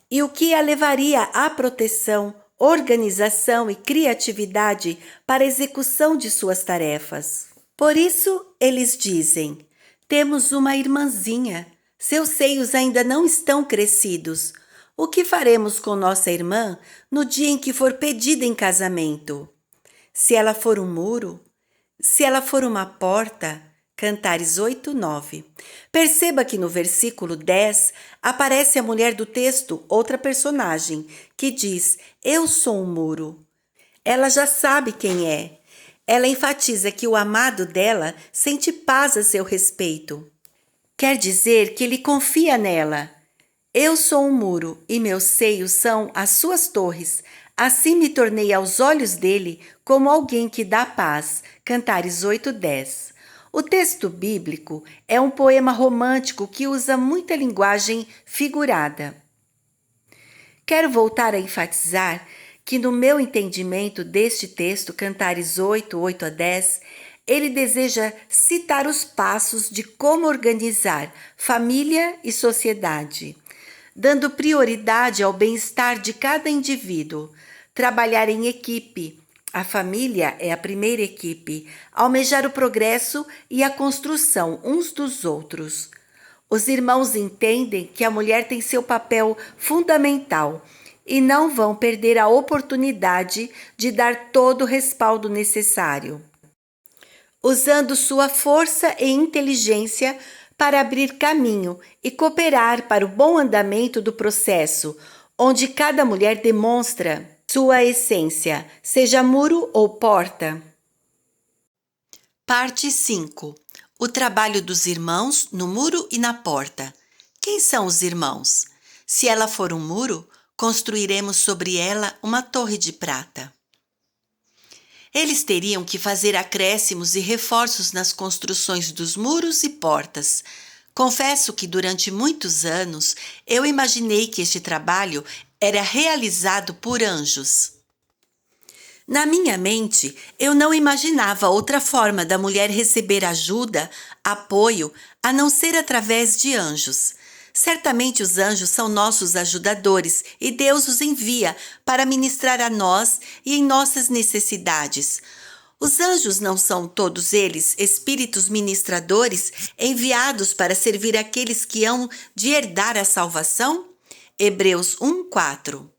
e o que a levaria à proteção, organização e criatividade para a execução de suas tarefas. Por isso, eles dizem: temos uma irmãzinha, seus seios ainda não estão crescidos. O que faremos com nossa irmã no dia em que for pedida em casamento? Se ela for um muro, se ela for uma porta. Cantares 8:9. Perceba que no versículo 10 aparece a mulher do texto, outra personagem, que diz: eu sou um muro. Ela já sabe quem é. Ela enfatiza que o amado dela sente paz a seu respeito. Quer dizer que ele confia nela. Eu sou um muro e meus seios são as suas torres. Assim me tornei aos olhos dele como alguém que dá paz. Cantares 8:10. O texto bíblico é um poema romântico que usa muita linguagem figurada. Quero voltar a enfatizar que, no meu entendimento deste texto, Cantares 8:8-10, ele deseja citar os passos de como organizar família e sociedade, dando prioridade ao bem-estar de cada indivíduo, trabalhar em equipe. A família é a primeira equipe, almejar o progresso e a construção uns dos outros. Os irmãos entendem que a mulher tem seu papel fundamental e não vão perder a oportunidade de dar todo o respaldo necessário, usando sua força e inteligência para abrir caminho e cooperar para o bom andamento do processo, onde cada mulher demonstra sua essência, seja muro ou porta. Parte 5. O trabalho dos irmãos no muro e na porta. Quem são os irmãos? Se ela for um muro, construiremos sobre ela uma torre de prata. Eles teriam que fazer acréscimos e reforços nas construções dos muros e portas. Confesso que durante muitos anos eu imaginei que este trabalho era realizado por anjos. Na minha mente, eu não imaginava outra forma da mulher receber ajuda, apoio, a não ser através de anjos. Certamente os anjos são nossos ajudadores e Deus os envia para ministrar a nós e em nossas necessidades. Os anjos não são todos eles espíritos ministradores enviados para servir aqueles que hão de herdar a salvação? Hebreus 1:4.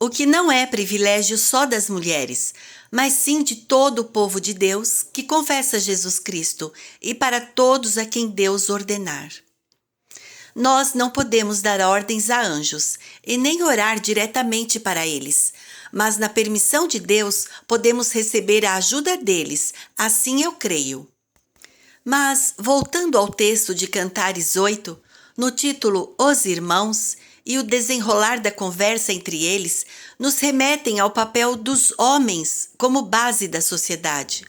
O que não é privilégio só das mulheres, mas sim de todo o povo de Deus que confessa Jesus Cristo e para todos a quem Deus ordenar. Nós não podemos dar ordens a anjos e nem orar diretamente para eles, mas na permissão de Deus podemos receber a ajuda deles, assim eu creio. Mas, voltando ao texto de Cantares 8, no título Os Irmãos, e o desenrolar da conversa entre eles nos remetem ao papel dos homens como base da sociedade.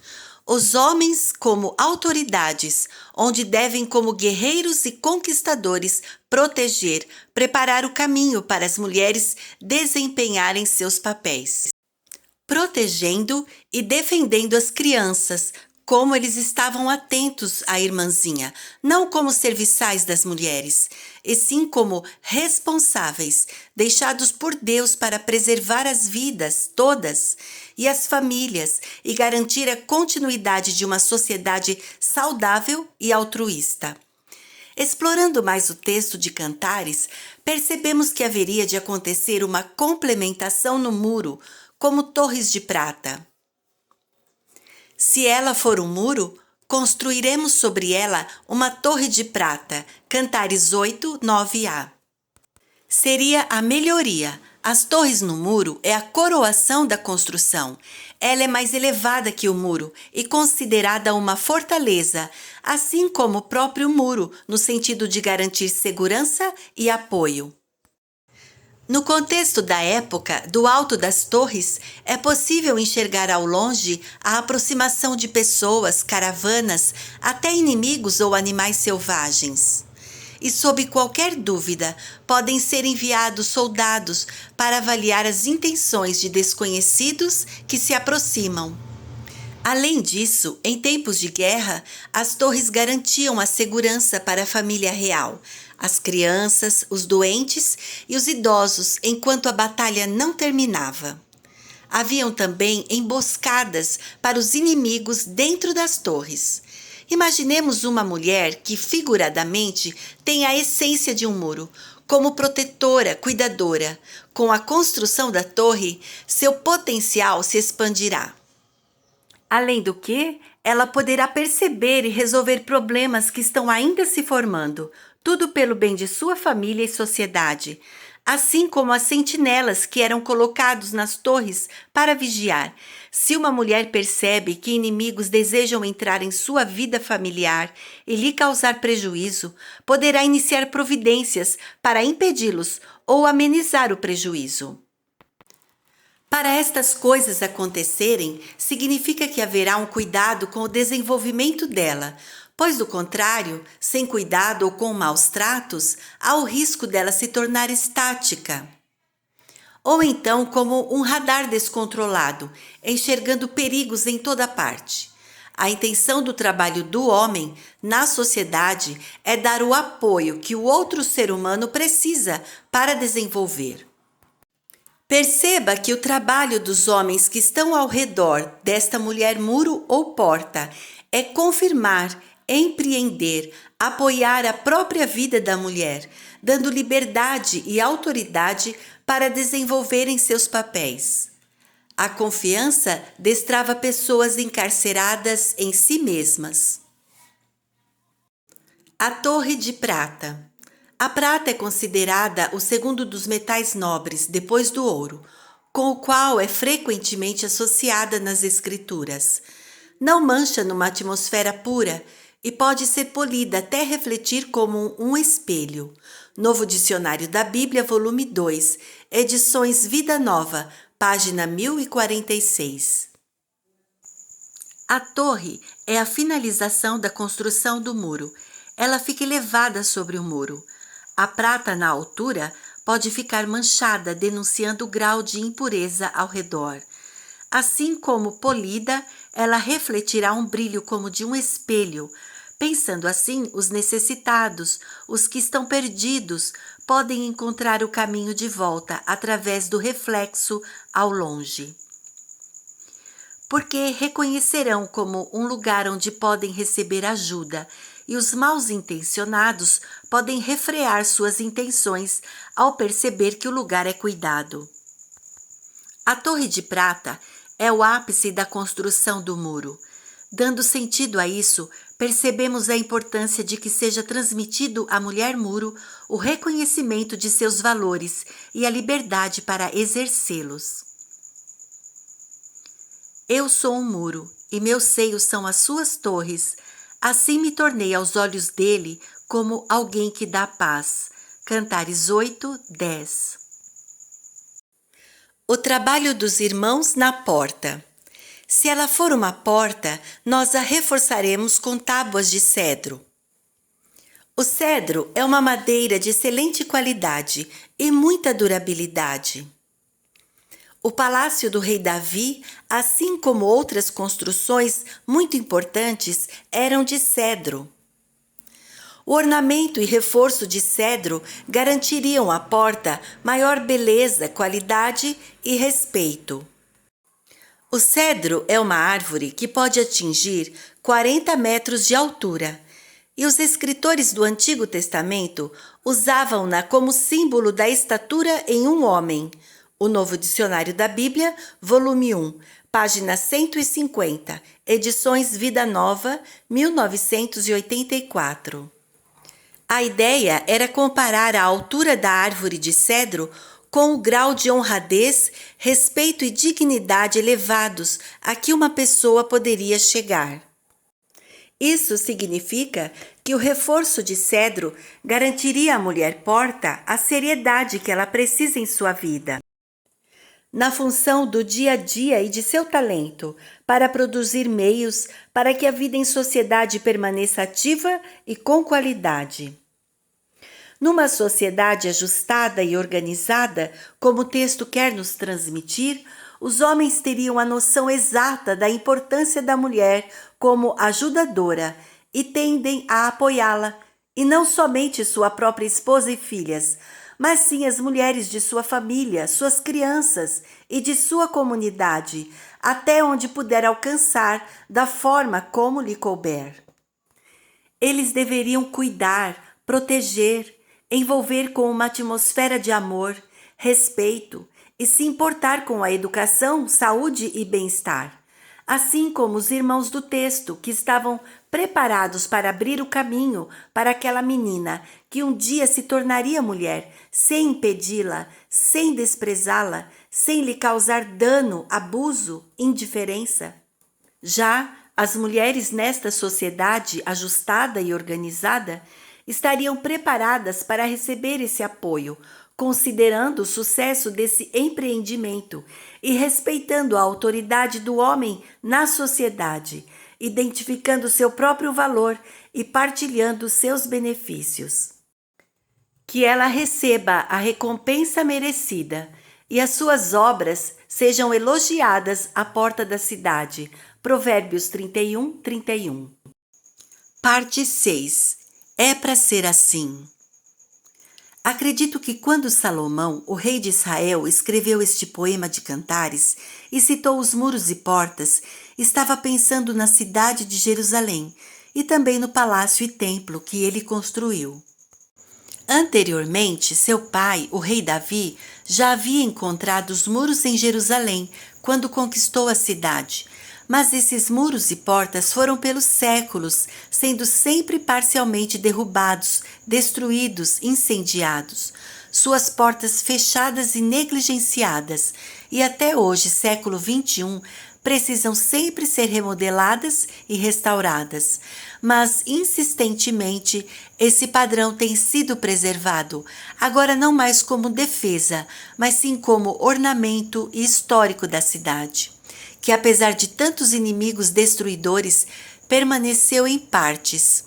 Os homens como autoridades, onde devem, como guerreiros e conquistadores, proteger, preparar o caminho para as mulheres desempenharem seus papéis. Protegendo e defendendo as crianças, como eles estavam atentos à irmãzinha, não como serviçais das mulheres, e sim como responsáveis, deixados por Deus para preservar as vidas todas e as famílias e garantir a continuidade de uma sociedade saudável e altruísta. Explorando mais o texto de Cantares, percebemos que haveria de acontecer uma complementação no muro, como torres de prata. Se ela for um muro, construiremos sobre ela uma torre de prata. Cantares 8, 9a. Seria a melhoria. As torres no muro é a coroação da construção. Ela é mais elevada que o muro e considerada uma fortaleza, assim como o próprio muro, no sentido de garantir segurança e apoio. No contexto da época, do alto das torres, é possível enxergar ao longe a aproximação de pessoas, caravanas, até inimigos ou animais selvagens. E, sob qualquer dúvida, podem ser enviados soldados para avaliar as intenções de desconhecidos que se aproximam. Além disso, em tempos de guerra, as torres garantiam a segurança para a família real, as crianças, os doentes e os idosos, enquanto a batalha não terminava. Haviam também emboscadas para os inimigos dentro das torres. Imaginemos uma mulher que, figuradamente, tem a essência de um muro, como protetora, cuidadora. Com a construção da torre, seu potencial se expandirá. Além do que, ela poderá perceber e resolver problemas que estão ainda se formando, tudo pelo bem de sua família e sociedade, assim como as sentinelas que eram colocados nas torres para vigiar. Se uma mulher percebe que inimigos desejam entrar em sua vida familiar e lhe causar prejuízo, poderá iniciar providências para impedi-los ou amenizar o prejuízo. Para estas coisas acontecerem, significa que haverá um cuidado com o desenvolvimento dela, pois do contrário, sem cuidado ou com maus tratos, há o risco dela se tornar estática. Ou então como um radar descontrolado, enxergando perigos em toda parte. A intenção do trabalho do homem na sociedade é dar o apoio que o outro ser humano precisa para desenvolver. Perceba que o trabalho dos homens que estão ao redor desta mulher muro ou porta é confirmar, empreender, apoiar a própria vida da mulher, dando liberdade e autoridade para desenvolverem seus papéis. A confiança destrava pessoas encarceradas em si mesmas. A Torre de Prata. A prata é considerada o segundo dos metais nobres, depois do ouro, com o qual é frequentemente associada nas escrituras. Não mancha numa atmosfera pura e pode ser polida até refletir como um espelho. Novo Dicionário da Bíblia, volume 2, edições Vida Nova, página 1046. A torre é a finalização da construção do muro. Ela fica elevada sobre o muro. A prata na altura pode ficar manchada, denunciando o grau de impureza ao redor. Assim como polida, ela refletirá um brilho como de um espelho. Pensando assim, os necessitados, os que estão perdidos, podem encontrar o caminho de volta através do reflexo ao longe. Porque reconhecerão como um lugar onde podem receber ajuda, e os mal intencionados podem refrear suas intenções ao perceber que o lugar é cuidado. A Torre de Prata é o ápice da construção do muro. Dando sentido a isso, percebemos a importância de que seja transmitido à mulher muro o reconhecimento de seus valores e a liberdade para exercê-los. Eu sou um muro, e meus seios são as suas torres. Assim me tornei aos olhos dele como alguém que dá paz. Cantares 8, 10. O trabalho dos irmãos na porta. Se ela for uma porta, nós a reforçaremos com tábuas de cedro. O cedro é uma madeira de excelente qualidade e muita durabilidade. O palácio do rei Davi, assim como outras construções muito importantes, eram de cedro. O ornamento e reforço de cedro garantiriam à porta maior beleza, qualidade e respeito. O cedro é uma árvore que pode atingir 40 metros de altura. E os escritores do Antigo Testamento usavam-na como símbolo da estatura em um homem. O Novo Dicionário da Bíblia, volume 1, página 150, edições Vida Nova, 1984. A ideia era comparar a altura da árvore de cedro com o grau de honradez, respeito e dignidade elevados a que uma pessoa poderia chegar. Isso significa que o reforço de cedro garantiria à mulher porta a seriedade que ela precisa em sua vida, na função do dia a dia e de seu talento, para produzir meios para que a vida em sociedade permaneça ativa e com qualidade. Numa sociedade ajustada e organizada, como o texto quer nos transmitir, os homens teriam a noção exata da importância da mulher como ajudadora e tendem a apoiá-la, e não somente sua própria esposa e filhas, mas sim as mulheres de sua família, suas crianças e de sua comunidade, até onde puder alcançar da forma como lhe couber. Eles deveriam cuidar, proteger, envolver com uma atmosfera de amor, respeito e se importar com a educação, saúde e bem-estar. Assim como os irmãos do texto, que estavam preparados para abrir o caminho para aquela menina que um dia se tornaria mulher, sem impedi-la, sem desprezá-la, sem lhe causar dano, abuso, indiferença. Já as mulheres nesta sociedade ajustada e organizada estariam preparadas para receber esse apoio, considerando o sucesso desse empreendimento e respeitando a autoridade do homem na sociedade, identificando seu próprio valor e partilhando seus benefícios. Que ela receba a recompensa merecida e as suas obras sejam elogiadas à porta da cidade. Provérbios 31, 31. Parte 6. É para ser assim. Acredito que quando Salomão, o rei de Israel, escreveu este poema de cantares e citou os muros e portas, estava pensando na cidade de Jerusalém e também no palácio e templo que ele construiu. Anteriormente, seu pai, o rei Davi, já havia encontrado os muros em Jerusalém quando conquistou a cidade, mas esses muros e portas foram pelos séculos, sendo sempre parcialmente derrubados, destruídos, incendiados, suas portas fechadas e negligenciadas, e até hoje, século XXI, precisam sempre ser remodeladas e restauradas, mas insistentemente esse padrão tem sido preservado, agora não mais como defesa, mas sim como ornamento histórico da cidade, que apesar de tantos inimigos destruidores, permaneceu em partes.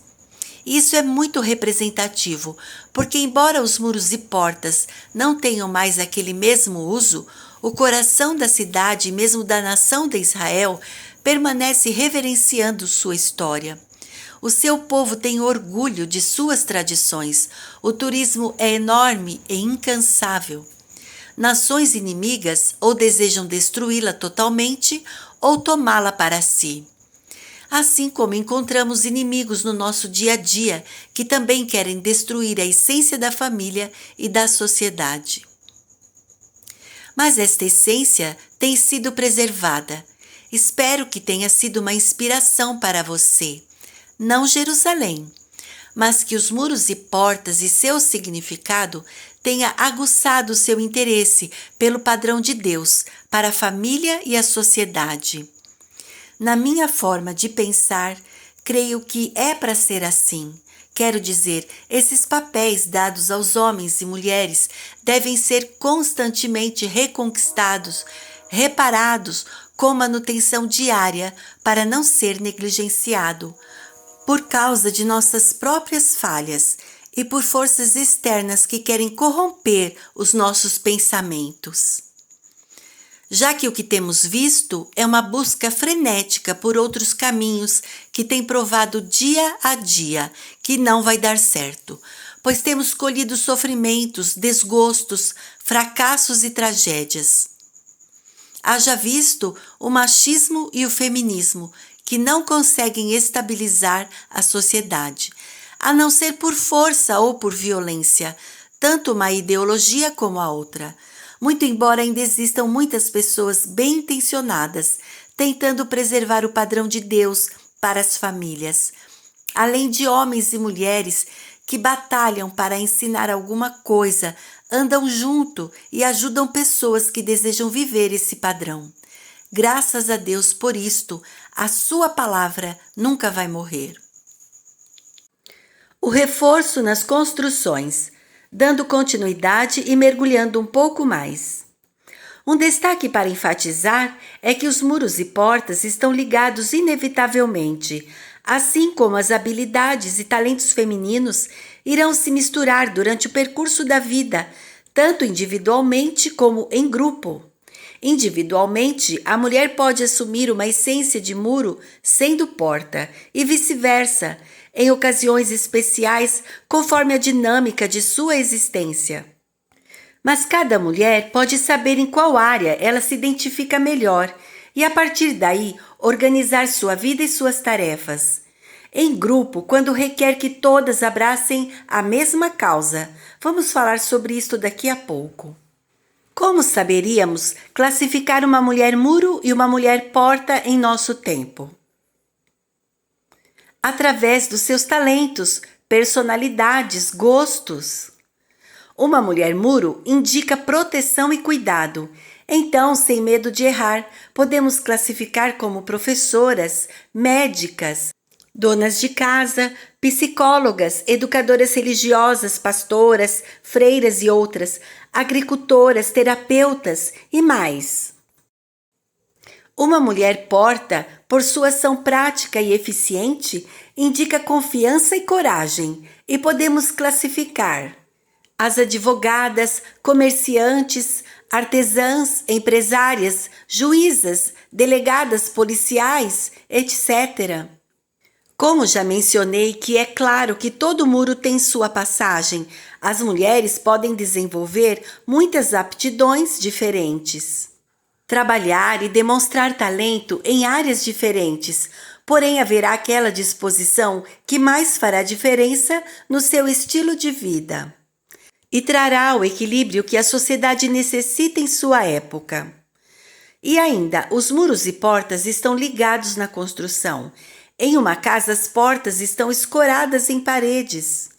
Isso é muito representativo, porque embora os muros e portas não tenham mais aquele mesmo uso, o coração da cidade e mesmo da nação de Israel permanece reverenciando sua história. O seu povo tem orgulho de suas tradições, o turismo é enorme e incansável. Nações inimigas ou desejam destruí-la totalmente ou tomá-la para si. Assim como encontramos inimigos no nosso dia a dia que também querem destruir a essência da família e da sociedade. Mas esta essência tem sido preservada. Espero que tenha sido uma inspiração para você. Não Jerusalém, mas que os muros e portas e seu significado tenha aguçado seu interesse pelo padrão de Deus para a família e a sociedade. Na minha forma de pensar, creio que é para ser assim. Quero dizer, esses papéis dados aos homens e mulheres devem ser constantemente reconquistados, reparados com manutenção diária para não ser negligenciado, por causa de nossas próprias falhas e por forças externas que querem corromper os nossos pensamentos. Já que o que temos visto é uma busca frenética por outros caminhos que tem provado dia a dia que não vai dar certo, pois temos colhido sofrimentos, desgostos, fracassos e tragédias. Haja visto o machismo e o feminismo, que não conseguem estabilizar a sociedade. a não ser por força ou por violência, tanto uma ideologia como a outra. Muito embora ainda existam muitas pessoas bem intencionadas, tentando preservar o padrão de Deus para as famílias, além de homens e mulheres que batalham para ensinar alguma coisa, andam junto e ajudam pessoas que desejam viver esse padrão. Graças a Deus por isto, a sua palavra nunca vai morrer. O reforço nas construções, dando continuidade e mergulhando um pouco mais. Um destaque para enfatizar é que os muros e portas estão ligados inevitavelmente, assim como as habilidades e talentos femininos irão se misturar durante o percurso da vida, tanto individualmente como em grupo. Individualmente, a mulher pode assumir uma essência de muro sendo porta, e vice-versa, em ocasiões especiais, conforme a dinâmica de sua existência. Mas cada mulher pode saber em qual área ela se identifica melhor e, a partir daí, organizar sua vida e suas tarefas. Em grupo, quando requer que todas abracem a mesma causa. Vamos falar sobre isto daqui a pouco. Como saberíamos classificar uma mulher muro e uma mulher porta em nosso tempo? Através dos seus talentos, personalidades, gostos. Uma mulher muro indica proteção e cuidado. Então, sem medo de errar, podemos classificar como professoras, médicas, donas de casa, psicólogas, educadoras religiosas, pastoras, freiras e outras, agricultoras, terapeutas e mais. Uma mulher porta, por sua ação prática e eficiente, indica confiança e coragem, e podemos classificar as advogadas, comerciantes, artesãs, empresárias, juízas, delegadas policiais, etc. Como já mencionei que é claro que todo muro tem sua passagem, as mulheres podem desenvolver muitas aptidões diferentes. Trabalhar e demonstrar talento em áreas diferentes, porém haverá aquela disposição que mais fará diferença no seu estilo de vida e trará o equilíbrio que a sociedade necessita em sua época. E ainda, os muros e portas estão ligados na construção. Em uma casa, as portas estão escoradas em paredes.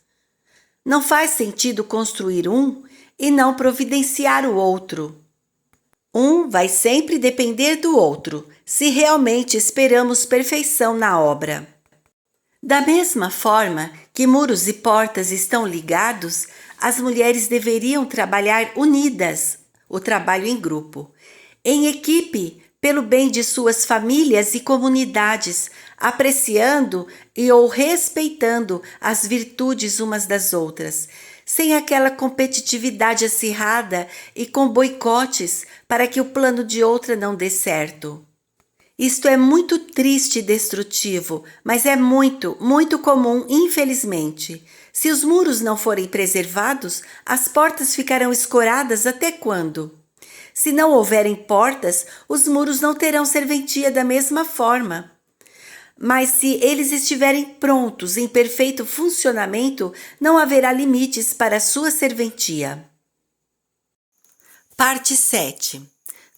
Não faz sentido construir um e não providenciar o outro. Um vai sempre depender do outro, se realmente esperamos perfeição na obra. Da mesma forma que muros e portas estão ligados, as mulheres deveriam trabalhar unidas, o trabalho em grupo, em equipe, pelo bem de suas famílias e comunidades, apreciando e ou respeitando as virtudes umas das outras, sem aquela competitividade acirrada e com boicotes para que o plano de outra não dê certo. Isto é muito triste e destrutivo, mas é muito, muito comum, infelizmente. Se os muros não forem preservados, as portas ficarão escoradas até quando? Se não houverem portas, os muros não terão serventia da mesma forma. Mas se eles estiverem prontos, em perfeito funcionamento, não haverá limites para a sua serventia. Parte 7.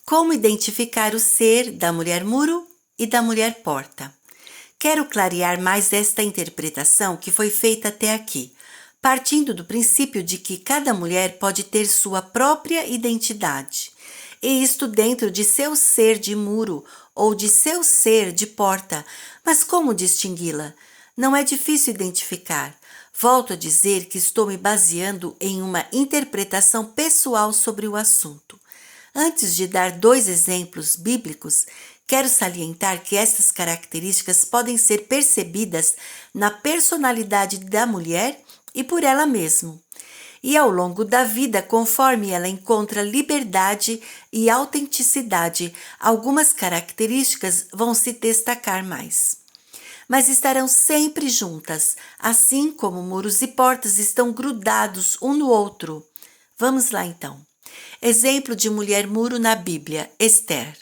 Como identificar o ser da mulher muro e da mulher porta? Quero clarear mais esta interpretação que foi feita até aqui, partindo do princípio de que cada mulher pode ter sua própria identidade, e isto dentro de seu ser de muro ou de seu ser de porta. Mas como distingui-la? Não é difícil identificar. Volto a dizer que estou me baseando em uma interpretação pessoal sobre o assunto. Antes de dar 2 exemplos bíblicos, quero salientar que essas características podem ser percebidas na personalidade da mulher e por ela mesma, e ao longo da vida, conforme ela encontra liberdade e autenticidade, algumas características vão se destacar mais. Mas estarão sempre juntas, assim como muros e portas estão grudados um no outro. Vamos lá então. Exemplo de mulher muro na Bíblia, Esther.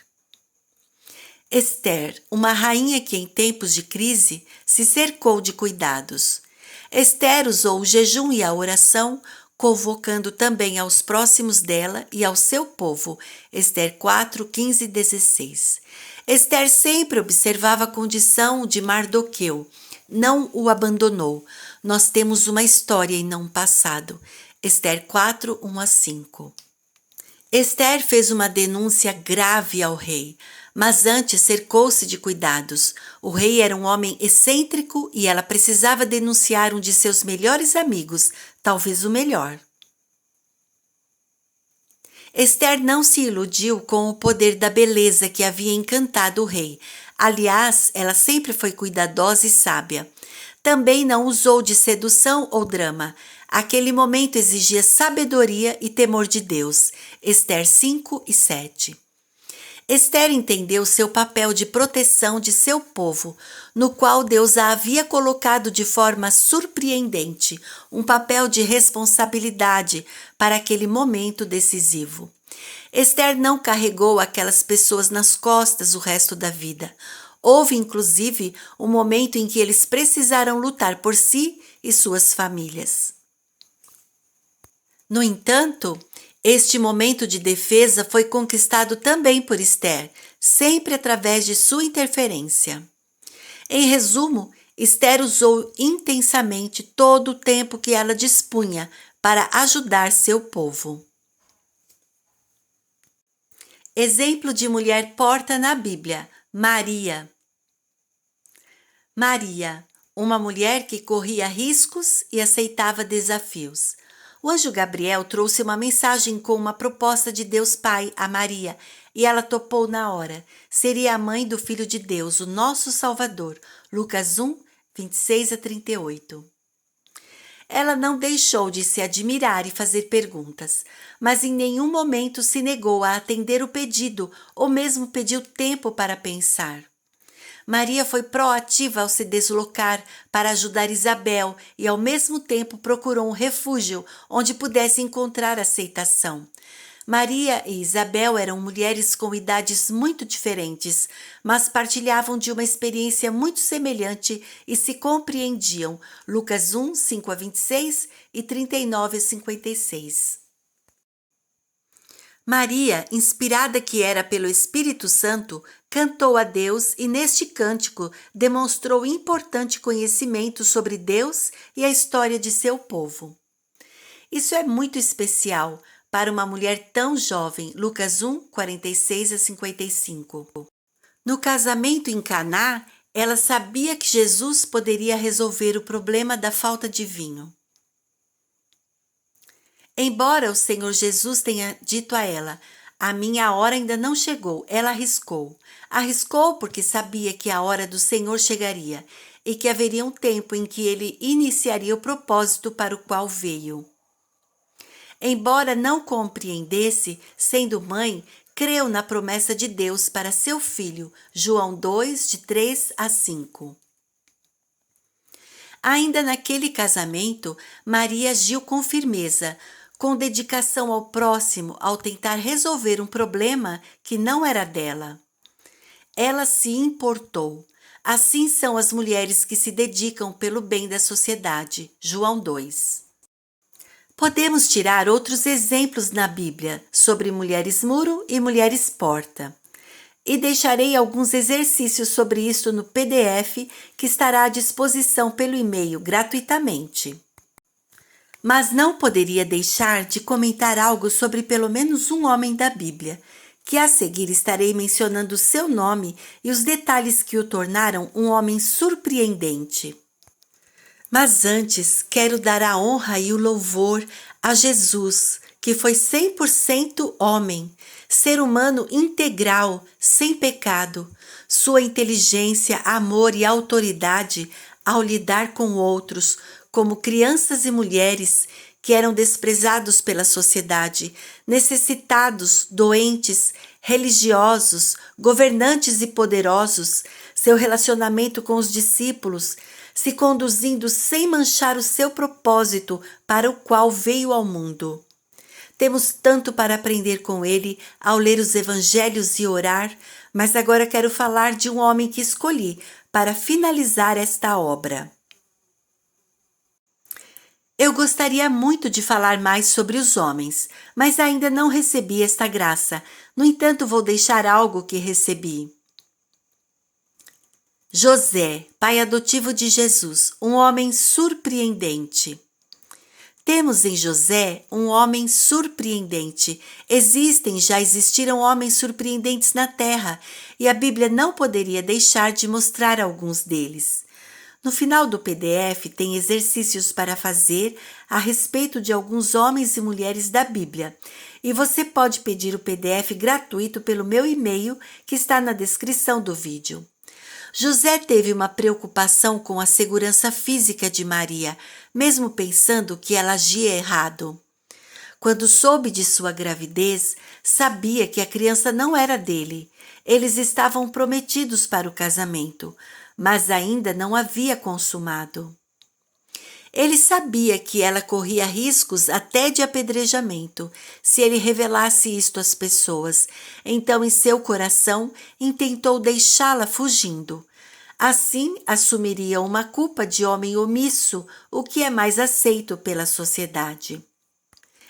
Esther, uma rainha que em tempos de crise se cercou de cuidados. Esther usou o jejum e a oração, convocando também aos próximos dela e ao seu povo. Esther 4, 15 e 16. Esther sempre observava a condição de Mardoqueu, não o abandonou. Nós temos uma história e não um passado. Esther 4, 1 a 5. Esther fez uma denúncia grave ao rei, mas antes cercou-se de cuidados. O rei era um homem excêntrico e ela precisava denunciar um de seus melhores amigos, talvez o melhor. Esther não se iludiu com o poder da beleza que havia encantado o rei. Aliás, ela sempre foi cuidadosa e sábia. Também não usou de sedução ou drama. Aquele momento exigia sabedoria e temor de Deus. Esther 5 e 7. Esther entendeu seu papel de proteção de seu povo, no qual Deus a havia colocado de forma surpreendente, um papel de responsabilidade para aquele momento decisivo. Esther não carregou aquelas pessoas nas costas o resto da vida. Houve, inclusive, um momento em que eles precisaram lutar por si e suas famílias. No entanto, este momento de defesa foi conquistado também por Esther, sempre através de sua interferência. Em resumo, Esther usou intensamente todo o tempo que ela dispunha para ajudar seu povo. Exemplo de mulher porta na Bíblia: Maria. Maria, uma mulher que corria riscos e aceitava desafios. O anjo Gabriel trouxe uma mensagem com uma proposta de Deus Pai a Maria, e ela topou na hora. Seria a mãe do Filho de Deus, o nosso Salvador. Lucas 1, 26 a 38. Ela não deixou de se admirar e fazer perguntas, mas em nenhum momento se negou a atender o pedido ou mesmo pediu tempo para pensar. Maria foi proativa ao se deslocar para ajudar Isabel e ao mesmo tempo procurou um refúgio onde pudesse encontrar aceitação. Maria e Isabel eram mulheres com idades muito diferentes, mas partilhavam de uma experiência muito semelhante e se compreendiam. Lucas 1, 5 a 26 e 39 a 56. Maria, inspirada que era pelo Espírito Santo, cantou a Deus e neste cântico demonstrou importante conhecimento sobre Deus e a história de seu povo. Isso é muito especial para uma mulher tão jovem. Lucas 1, 46 a 55. No casamento em Caná, ela sabia que Jesus poderia resolver o problema da falta de vinho. Embora o Senhor Jesus tenha dito a ela: "A minha hora ainda não chegou", ela arriscou. Arriscou porque sabia que a hora do Senhor chegaria e que haveria um tempo em que ele iniciaria o propósito para o qual veio. Embora não compreendesse, sendo mãe, creu na promessa de Deus para seu filho. João 2, de 3 a 5. Ainda naquele casamento, Maria agiu com firmeza, com dedicação ao próximo, ao tentar resolver um problema que não era dela. Ela se importou. Assim são as mulheres que se dedicam pelo bem da sociedade. João 2. Podemos tirar outros exemplos na Bíblia sobre mulheres muro e mulheres porta. E deixarei alguns exercícios sobre isso no PDF que estará à disposição pelo e-mail gratuitamente. Mas não poderia deixar de comentar algo sobre pelo menos um homem da Bíblia, que a seguir estarei mencionando seu nome e os detalhes que o tornaram um homem surpreendente. Mas antes, quero dar a honra e o louvor a Jesus, que foi 100% homem, ser humano integral, sem pecado. Sua inteligência, amor e autoridade ao lidar com outros, como crianças e mulheres que eram desprezados pela sociedade, necessitados, doentes, religiosos, governantes e poderosos, seu relacionamento com os discípulos, se conduzindo sem manchar o seu propósito para o qual veio ao mundo. Temos tanto para aprender com ele ao ler os evangelhos e orar, mas agora quero falar de um homem que escolhi para finalizar esta obra. Eu gostaria muito de falar mais sobre os homens, mas ainda não recebi esta graça. No entanto, vou deixar algo que recebi. José, pai adotivo de Jesus, um homem surpreendente. Temos em José um homem surpreendente. Já existiram homens surpreendentes na Terra, e a Bíblia não poderia deixar de mostrar alguns deles. No final do PDF tem exercícios para fazer a respeito de alguns homens e mulheres da Bíblia. E você pode pedir o PDF gratuito pelo meu e-mail que está na descrição do vídeo. José teve uma preocupação com a segurança física de Maria, mesmo pensando que ela agia errado. Quando soube de sua gravidez, sabia que a criança não era dele. Eles estavam prometidos para o casamento, mas ainda não havia consumado. Ele sabia que ela corria riscos até de apedrejamento se ele revelasse isto às pessoas. Então, em seu coração, intentou deixá-la fugindo. Assim, assumiria uma culpa de homem omisso, o que é mais aceito pela sociedade.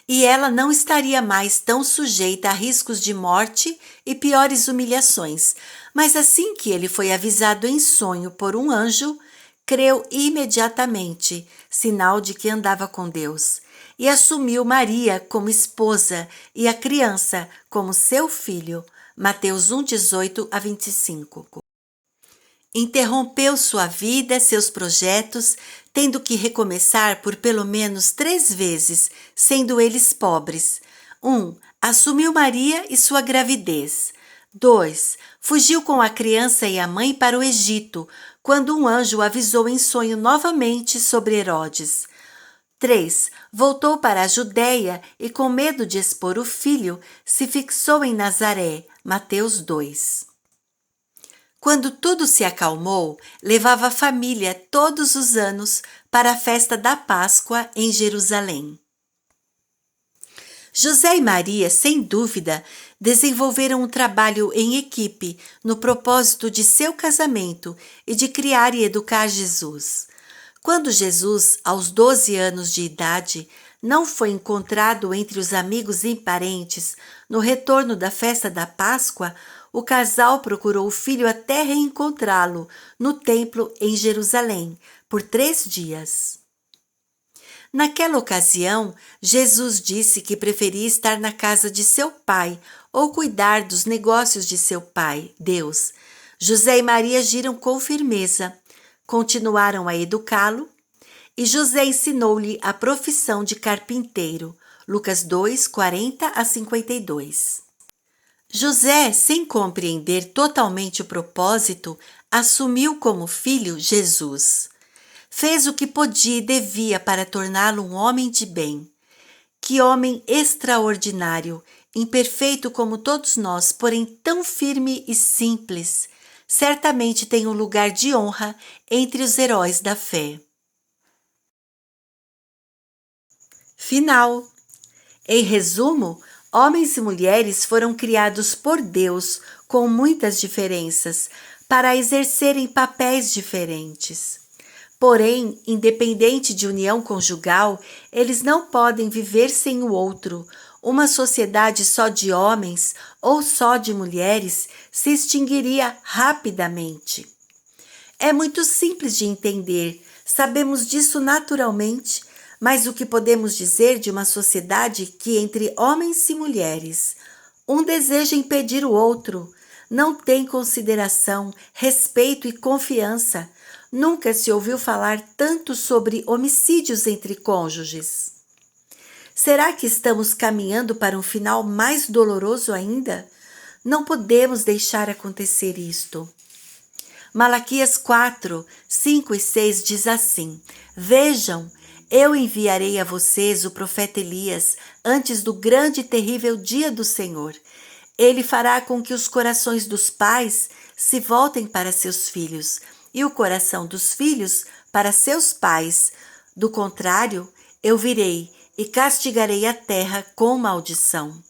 E ela não estaria mais tão sujeita a riscos de morte e piores humilhações. Mas assim que ele foi avisado em sonho por um anjo, creu imediatamente, sinal de que andava com Deus, e assumiu Maria como esposa e a criança como seu filho. Mateus 1, 18 a 25. Interrompeu sua vida, seus projetos, tendo que recomeçar por pelo menos 3 vezes, sendo eles pobres. 1. Assumiu Maria e sua gravidez. 2. Fugiu com a criança e a mãe para o Egito, quando um anjo o avisou em sonho novamente sobre Herodes. 3. Voltou para a Judéia e, com medo de expor o filho, se fixou em Nazaré. Mateus 2. Quando tudo se acalmou, levava a família todos os anos para a festa da Páscoa em Jerusalém. José e Maria, sem dúvida, desenvolveram um trabalho em equipe no propósito de seu casamento e de criar e educar Jesus. Quando Jesus, aos 12 anos de idade, não foi encontrado entre os amigos e parentes no retorno da festa da Páscoa, o casal procurou o filho até reencontrá-lo no templo em Jerusalém por 3 dias. Naquela ocasião, Jesus disse que preferia estar na casa de seu pai ou cuidar dos negócios de seu pai, Deus. José e Maria agiram com firmeza, continuaram a educá-lo e José ensinou-lhe a profissão de carpinteiro. Lucas 2, 40 a 52. José, sem compreender totalmente o propósito, assumiu como filho Jesus. Fez o que podia e devia para torná-lo um homem de bem. Que homem extraordinário, imperfeito como todos nós, porém tão firme e simples. Certamente tem um lugar de honra entre os heróis da fé. Final. Em resumo, homens e mulheres foram criados por Deus com muitas diferenças para exercerem papéis diferentes. Porém, independente de união conjugal, eles não podem viver sem o outro. Uma sociedade só de homens ou só de mulheres se extinguiria rapidamente. É muito simples de entender, sabemos disso naturalmente, mas o que podemos dizer de uma sociedade que entre homens e mulheres, um deseja impedir o outro, não tem consideração, respeito e confiança. Nunca se ouviu falar tanto sobre homicídios entre cônjuges. Será que estamos caminhando para um final mais doloroso ainda? Não podemos deixar acontecer isto. Malaquias 4, 5 e 6 diz assim: Vejam, eu enviarei a vocês o profeta Elias antes do grande e terrível dia do Senhor. Ele fará com que os corações dos pais se voltem para seus filhos e o coração dos filhos para seus pais. Do contrário, eu virei e castigarei a terra com maldição.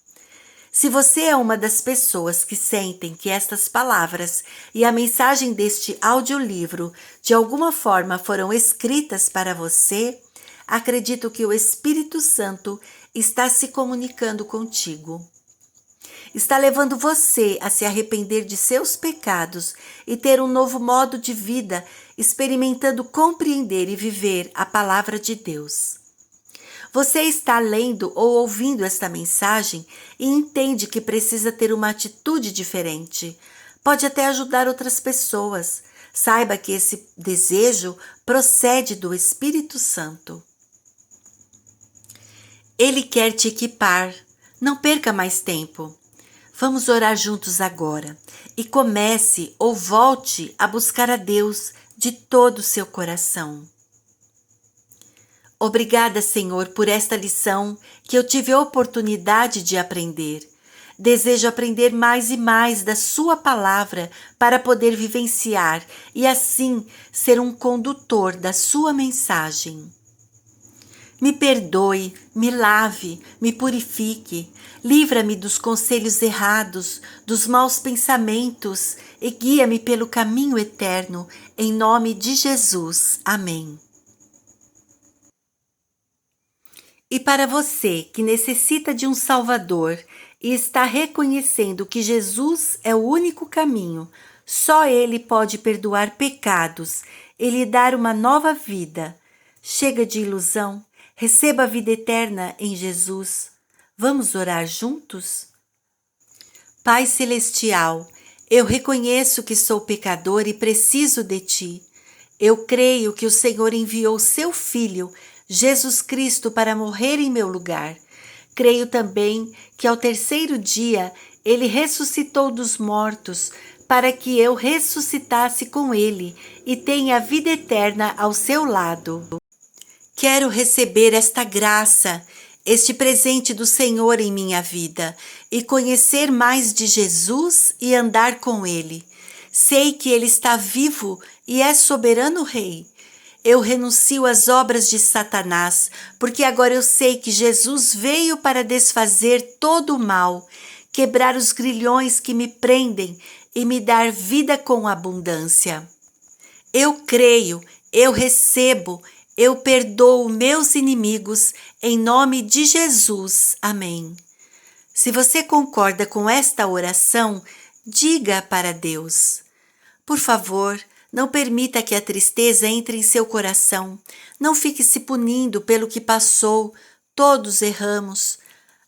Se você é uma das pessoas que sentem que estas palavras e a mensagem deste audiolivro de alguma forma foram escritas para você, acredito que o Espírito Santo está se comunicando contigo. Está levando você a se arrepender de seus pecados e ter um novo modo de vida, experimentando compreender e viver a palavra de Deus. Você está lendo ou ouvindo esta mensagem e entende que precisa ter uma atitude diferente. Pode até ajudar outras pessoas. Saiba que esse desejo procede do Espírito Santo. Ele quer te equipar. Não perca mais tempo. Vamos orar juntos agora e comece ou volte a buscar a Deus de todo o seu coração. Obrigada, Senhor, por esta lição que eu tive a oportunidade de aprender. Desejo aprender mais e mais da sua palavra para poder vivenciar e assim ser um condutor da sua mensagem. Me perdoe, me lave, me purifique, livra-me dos conselhos errados, dos maus pensamentos e guia-me pelo caminho eterno, em nome de Jesus. Amém. E para você que necessita de um Salvador e está reconhecendo que Jesus é o único caminho, só Ele pode perdoar pecados e lhe dar uma nova vida. Chega de ilusão, receba a vida eterna em Jesus. Vamos orar juntos? Pai Celestial, eu reconheço que sou pecador e preciso de Ti. Eu creio que o Senhor enviou seu Filho, Jesus Cristo, para morrer em meu lugar. Creio também que ao terceiro dia Ele ressuscitou dos mortos para que eu ressuscitasse com Ele e tenha a vida eterna ao seu lado. Quero receber esta graça, este presente do Senhor em minha vida e conhecer mais de Jesus e andar com Ele. Sei que Ele está vivo e é soberano Rei. Eu renuncio às obras de Satanás, porque agora eu sei que Jesus veio para desfazer todo o mal, quebrar os grilhões que me prendem e me dar vida com abundância. Eu creio, eu recebo, eu perdoo meus inimigos, em nome de Jesus. Amém. Se você concorda com esta oração, diga para Deus. Por favor, não permita que a tristeza entre em seu coração. Não fique se punindo pelo que passou. Todos erramos.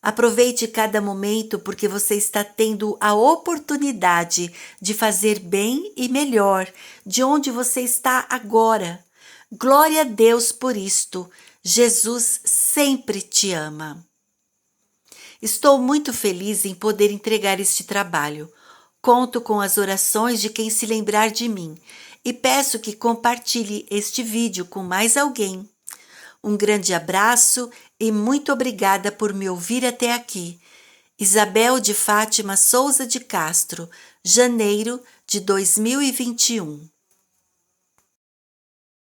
Aproveite cada momento porque você está tendo a oportunidade de fazer bem e melhor de onde você está agora. Glória a Deus por isto. Jesus sempre te ama. Estou muito feliz em poder entregar este trabalho. Conto com as orações de quem se lembrar de mim e peço que compartilhe este vídeo com mais alguém. Um grande abraço e muito obrigada por me ouvir até aqui. Isabel de Fátima Souza de Castro, janeiro de 2021.